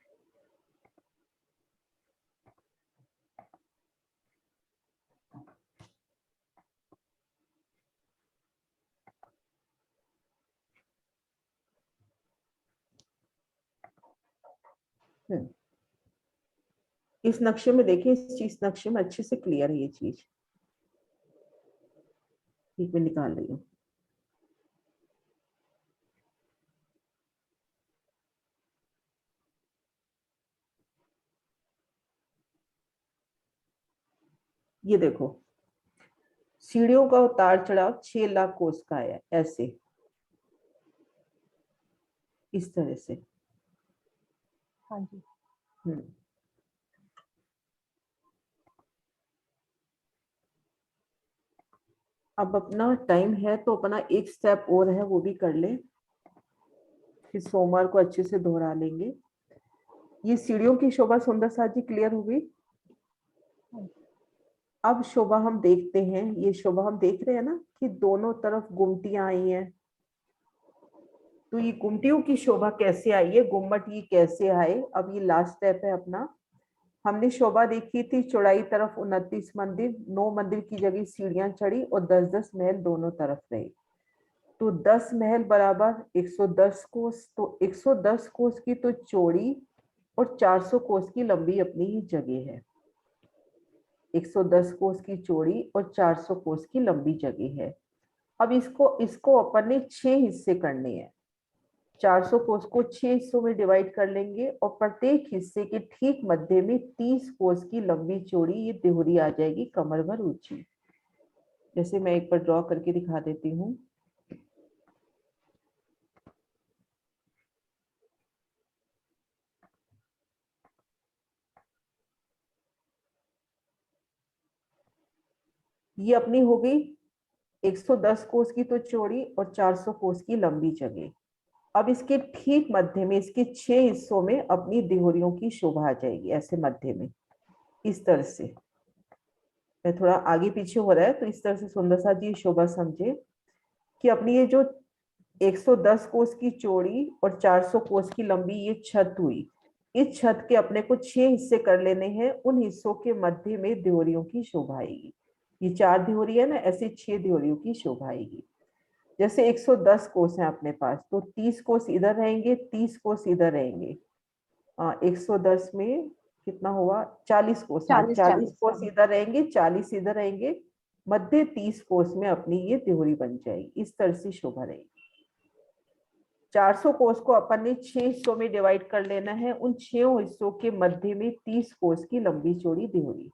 इस नक्शे में देखिए, इस चीज नक्शे में अच्छे से क्लियर है ये चीज। एक मिनट निकाल रही हूँ। ये देखो, सीढ़ियों का उतार चढ़ाव 6 लाख कोस का है, ऐसे इस तरह से। हाँ जी। अब अपना टाइम है तो अपना एक स्टेप और है, वो भी कर ले, फिर सोमवार को अच्छे से दोहरा लेंगे। ये सीढ़ियों की शोभा सुंदर सा जी क्लियर हो गई। अब शोभा हम देखते हैं, ये शोभा हम देख रहे हैं ना कि दोनों तरफ गुमटियां आई हैं। तो ये गुमटियों की शोभा कैसे आई है, गुम्मट ये कैसे आए। अब ये लास्ट स्टेप है अपना। हमने शोभा देखी थी चौड़ाई तरफ 29 मंदिर, 9 मंदिर की जगह सीढ़ियां चढ़ी और 10-10 महल दोनों तरफ रहे। तो 10 महल बराबर 110 कोस, तो 110 कोस की तो चौड़ी और 400 कोस की लंबी अपनी ही जगह है। 110 कोस की चौड़ी और 400 कोस की लंबी जगह है। अब इसको अपन ने 6 हिस्से करने हैं। 400 कोस को 6 हिस्सों में डिवाइड कर लेंगे और प्रत्येक हिस्से के ठीक मध्य में 30 कोस की लंबी चौड़ी ये देहरी आ जाएगी, कमर भर ऊंची। जैसे मैं एक बार ड्रॉ करके दिखा देती हूँ। ये अपनी हो गई 110 कोस की तो चौड़ी और 400 कोस की लंबी जगह। अब इसके ठीक मध्य में, इसके 6 हिस्सों में अपनी देहरियों की शोभा आ जाएगी, ऐसे मध्य में इस तरह से। मैं थोड़ा आगे पीछे हो रहा है तो इस तरह से सुंदर सा जी शोभा समझे कि अपनी ये जो 110 कोस की चौड़ी और 400 कोस की लंबी ये छत हुई। इस छत के अपने को 6 हिस्से कर लेने हैं, उन हिस्सों के मध्य में देहरियों की शोभा आएगी। ये 4 देहरी है ना, ऐसे 6 देहरियों की शोभा आएगी। जैसे 110 कोस है अपने पास, तो 30 कोस इधर रहेंगे, 30 कोस इधर रहेंगे। 110 में कितना हुआ, 40 कोस। 40 कोस इधर रहेंगे, 40 इधर रहेंगे, मध्य 30 कोस में अपनी ये देहरी बन जाएगी। इस तरह से शोभा रहेगी। 400 कोस को अपन ने 6 हिस्सों में डिवाइड कर लेना है, उन 6 हिस्सों के मध्य में 30 कोस की लंबी चौड़ी देहरी।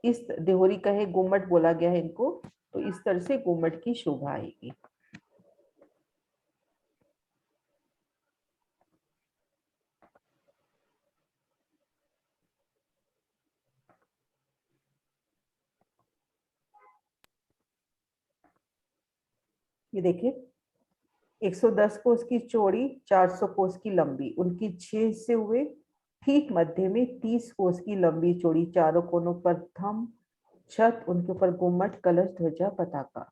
इस देहरी का है गुम्मट बोला गया है इनको। तो इस तरह से गुम्मट की शोभा आएगी। ये देखिए 110 कोस की चौड़ी, 400 कोस की लंबी, उनकी 6 हिस्से हुए। ठीक मध्य में 30 कोस की लंबी चौड़ी, चारों कोनों पर थंब, छत, उनके ऊपर गुम्मट, कलश, ध्वजा, पताका।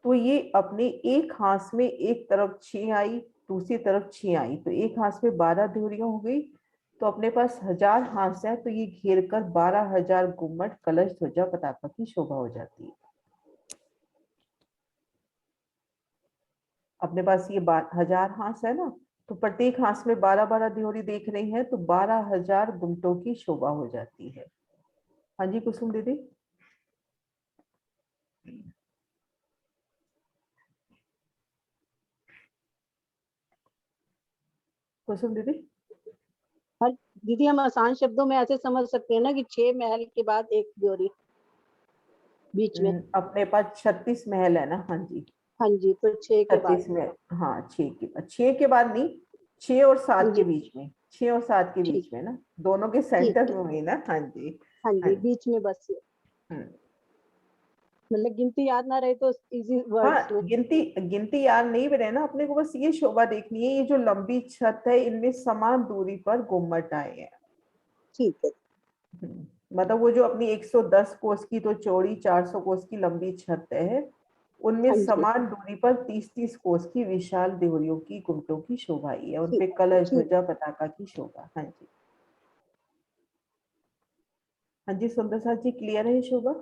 तो ये अपने एक हाथ में एक तरफ 6 आई, दूसरी तरफ 6 आई, तो एक हाथ में 12 देहरियां हो गई। तो अपने पास 1000 हाथ है, तो ये घेर कर 12,000 गुम्मट, कलश, ध्वजा, पताका की शोभा हो जाती है। अपने पास ये 1000 हाथ है ना, तो प्रत्येक हाथ में 12-12 देहरी देख रही हैं, तो 12,000 गुम्मटों की शोभा हो जाती है। हाँ जी कुसुम दीदी। कुसुम दीदी। हाँ दीदी, हम आसान शब्दों में ऐसे समझ सकते हैं ना कि 6 महल के बाद एक देहरी बीच में। अपने पास 36 महल है ना। हाँ जी। हाँ जी, तो 6 के बाद। 36 में, हाँ 6 के बाद नहीं, 6 और 7 के बीच में, 6 और 7 के बीच में ना, दोनों के सेंटर में हुई ना। हाँ जी। हाँ जी, बीच में बस। मतलब गिनती याद ना रहे तो इजी वर्ड्स में। गिनती याद नहीं भी रहे ना, अपने को बस ये शोभा देखनी है, ये जो लंबी छत है इनमें समान दूरी पर गुम्मट आए हैं। ठीक है। मतलब वो जो अपनी 110 कोस की तो चौड़ी, 400 कोस की लंबी छत है, उनमें समान दूरी पर 30-30 कोस की विशाल देहरियों की गुम्मटों की शोभा आई है, उनपे कलश, ध्वजा, पताका की शोभा। हाँ जी। हाँ जी सुंदर सा जी, क्लियर है शोभा?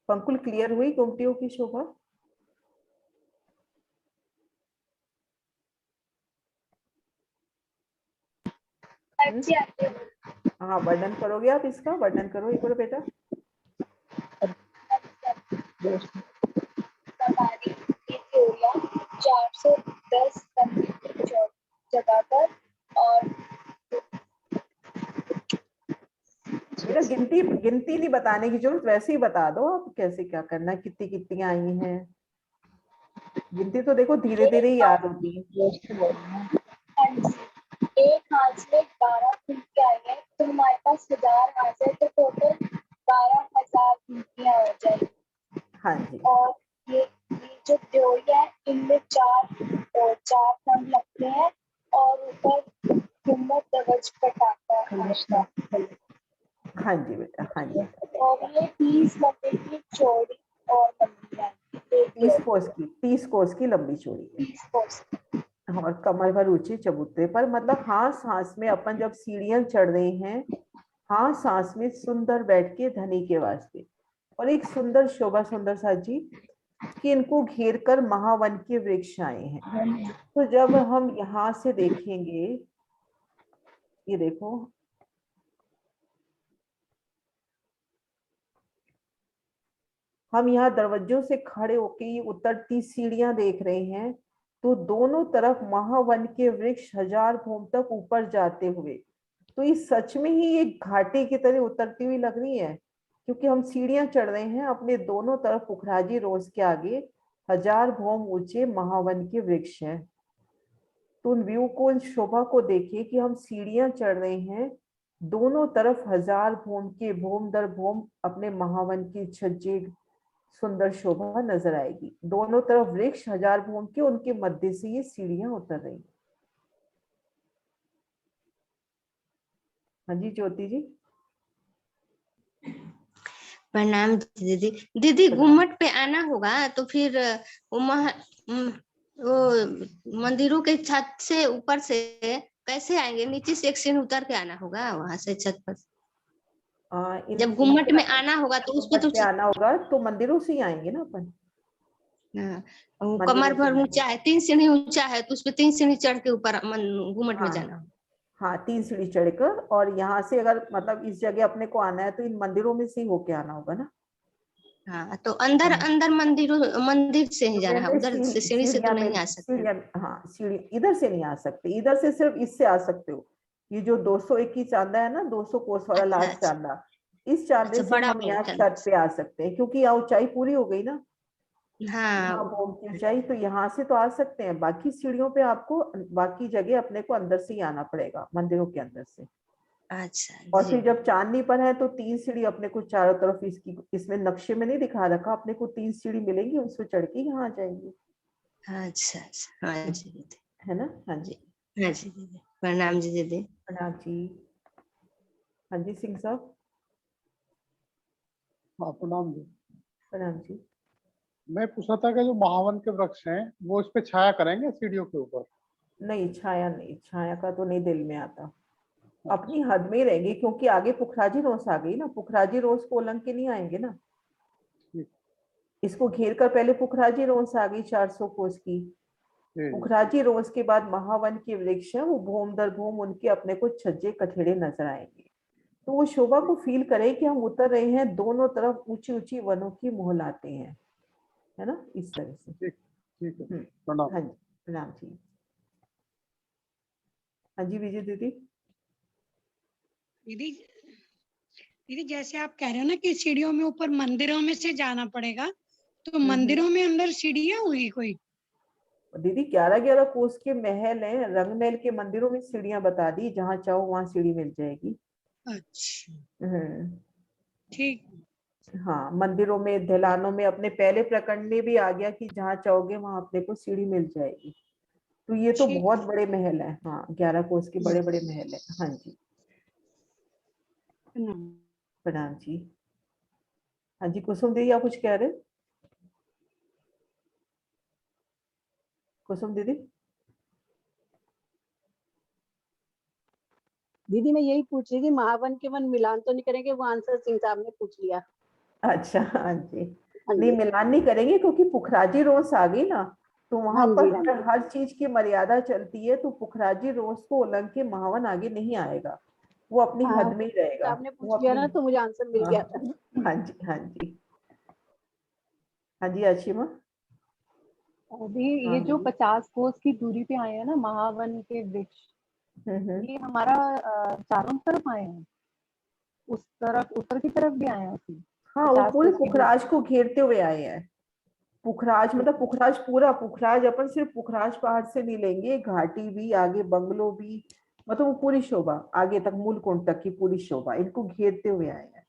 पंकुल क्लियर हुई गुम्मटियों की शोभा? हाँ वर्णन करोगे आप इसका? वर्णन करो एक बार बेटा। हमारी ये चोरियां 410 जगह पर और बेटा गिनती गिनती नहीं बताने की जरूरत, वैसे ही बता दो आप कैसे क्या करना है, कितनी कितनी आई हैं। गिनती तो देखो धीरे धीरे ही याद होती है। हाँ जी, एक हाथ में 12 फुल्कियां आई है, तो हमारे पास 1000 हाथ है, तो टोटल 12,000 फुल्कियां हो जाएगी। हाँ जी। और ये जो ड्योरी है, इनमें चार थंब लगते हैं और ऊपर गुम्बद ध्वज पटाखा आएगा। हाँ जी बेटा, हाँ जी। और ये 30 लंबे की चौड़ी और लंबी है, 30 कोस की लंबी चौड़ी है। 30 कोस। और कमर भर ऊंचे चबूतरे पर, मतलब हाथ सांस में अपन जब सीढ़ियां चढ़ रहे हैं, हाथ सांस में सुंदर बैठ के धनी के वास्ते। और एक सुंदर शोभा सुंदर सा जी कि इनको घेर कर महावन के वृक्ष आए हैं। तो जब हम यहाँ से देखेंगे, ये देखो, हम यहाँ दरवाजों से खड़े होके ये उतरती सीढ़ियां देख रहे हैं, तो दोनों तरफ महावन के वृक्ष 1000 भूम तक ऊपर जाते हुए, तो ये सच में ही एक घाटी की तरह उतरती हुई लग रही है, क्योंकि हम सीढ़ियां चढ़ रहे हैं, अपने दोनों तरफ पुखराजी रोज के आगे 1000 भूम ऊंचे महावन के वृक्ष हैं। तो उन व्यू को, उन शोभा को देखिए कि हम सीढ़ियां चढ़ रहे हैं, दोनों तरफ 1000 भूम के भूम दर भूम अपने महावन की छज्जे सुंदर शोभा नजर आएगी। दोनों तरफ वृक्ष 1000 भूम के, उनके मध्य से ये सीढ़ियां उतर रही। हाँ जी ज्योति जी। प्रणाम दीदी। दीदी घूमट पे आना होगा तो फिर वो मंदिरों के छत से ऊपर से कैसे आएंगे? नीचे से एक सीढ़ी उतर के आना होगा वहां से छत पर। जब घूमट में आना होगा तो उसमें तो आना होगा, तो मंदिरों से ही आएंगे ना अपन। कमर भर ऊंचा है, 3 सीढ़ी ऊंचा है, तो उसपे 3 सीढ़ी चढ़ के ऊपर घूमट में जाना। हाँ 3 सीढ़ी चढ़कर, और यहाँ से अगर मतलब इस जगह अपने को आना है तो इन मंदिरों में से ही होके आना होगा ना। हाँ तो अंदर मंदिर से ही जाना है, उधर से सीढ़ी से तो नहीं आ सकते। हाँ सीढ़ी इधर से नहीं आ सकते, इधर से सिर्फ इससे आ सकते हो। ये जो 201 की चांदा है ना, 200 कोस वाला लास्ट चांदा, इस चांदे से हम यहाँ छत पे आ सकते हैं, क्योंकि यहाँ ऊंचाई पूरी हो गई ना। हाँ भूम की ऊंचाई, तो यहाँ से तो आ सकते हैं, बाकी सीढ़ियों पे आपको बाकी जगह अपने को अंदर से ही आना पड़ेगा, मंदिरों के अंदर से। अच्छा। और फिर जब चांदनी पर है तो 3 सीढ़ी अपने को चारों तरफ, इसकी इसमें नक्शे में नहीं दिखा रखा, अपने को 3 सीढ़ी मिलेंगी, उससे चढ़ के यहाँ आ जाएंगे। अच्छा अच्छा, हाँ जी दीदी, है ना। हाँ जी, हाँ जी दीदी। प्रणाम जी दीदी। प्रणाम जी। हाँ जी सिंह साहब। हाँ प्रणाम जी। प्रणाम जी। मैं पूछ रहा था कि जो महावन के वृक्ष हैं वो इस पे छाया करेंगे सीढ़ियों के ऊपर? नहीं, छाया नहीं, छाया का तो नहीं दिल में आता, अपनी हद में ही रहेंगे, क्योंकि आगे पुखराजी रोस आ गई ना, पुखराजी रोस को उलंग के नहीं आएंगे ना। इसको घेर कर पहले पुखराजी रोस आ गई 400 कोस की, पुखराजी रोस के बाद महावन के वृक्ष है, वो भूम दर भूम उनके अपने को छज्जे कठेड़े नजर आएंगे। तो वो शोभा को फील करें कि हम उतर रहे हैं, दोनों तरफ ऊंची ऊंची वनों की मोहलाते हैं, है ना, इस तरह से। ठीक है, प्रणाम। हाँ जी, प्रणाम जी। हाँ जी विजय दीदी। दीदी जैसे आप कह रहे हो ना कि सीढ़ियों में ऊपर मंदिरों में से जाना पड़ेगा, तो मंदिरों में अंदर सीढ़ियां होगी कोई? दीदी 11-11 कोस के महल हैं, रंग महल के मंदिरों में सीढ़ियां बता दी, जहाँ चाहो वहां सीढ़ी मिल जाएगी। अच्छा ठीक। हाँ मंदिरों में, ढलानों में, अपने पहले प्रकरण में भी आ गया कि जहाँ चाहोगे वहां अपने को सीढ़ी मिल जाएगी। तो ये तो बहुत बड़े महल है। हाँ 11 कोस के बड़े बड़े महल है। हाँ जी प्रणाम जी। हाँ जी कुसुम दीदी, आप कुछ कह रहे? कुसुम दीदी। दीदी मैं यही पूछ रही थी, महावन के वन मिलान तो नहीं करेंगे? वो आंसर सिंह साहब ने पूछ लिया। अच्छा हाँ जी, नहीं मिलान नहीं करेंगे, क्योंकि पुखराजी रोस आ गई ना, तो वहां पर हर चीज की मर्यादा चलती है, तो पुखराजी रोस को उल्लंघ के महावन आगे नहीं आएगा, वो अपनी हद में ही रहेगा। आपने पूछ लिया ना, तो मुझे आंसर मिल गया था। हाँ जी हाँ जी हाँ जी आशिमा। अभी ये जो 50 कोस की दूरी पे आए हैं ना महावन के वृक्ष, ये हमारा चारों तरफ आए हैं? उस तरफ उत्तर की तरफ भी आए हैं उसमें? हाँ, वो 50 पूरे कोस की पुखराज को घेरते हुए आए हैं। पुखराज मतलब पुखराज पूरा, पुखराज अपन सिर्फ पुखराज पहाड़ से नहीं लेंगे, घाटी भी, आगे बंगलो भी, मतलब वो पूरी शोभा आगे तक मूलकुंड तक की पूरी शोभा इनको घेरते हुए आए हैं,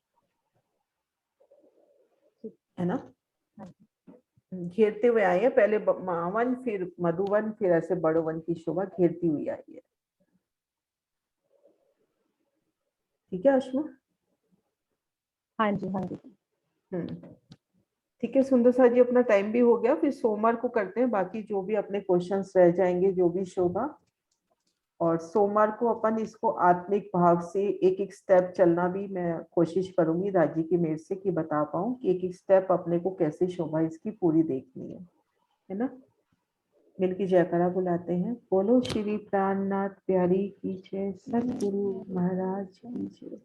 है ना। घेरते हुए आए हैं, पहले महावन फिर मधुवन फिर ऐसे बड़ोवन की शोभा घेरती हुई आई है। ठीक है अश्मा? हाँ जी, हाँ जी। ठीक है सुंदर सा जी, अपना टाइम भी हो गया, फिर सोमवार को करते हैं बाकी जो भी अपने क्वेश्चंस रह जाएंगे, जो भी शोभा। और सोमवार को अपन इसको आत्मिक भाव से एक एक स्टेप चलना भी मैं कोशिश करूंगी राजी की मेर से कि बता पाऊं कि एक एक स्टेप अपने को कैसे शोभा इसकी पूरी देखनी है ना। मिलके जयकारा बुलाते हैं। बोलो श्री प्राणनाथ प्यारी की जय, सतगुरु महाराज की जय।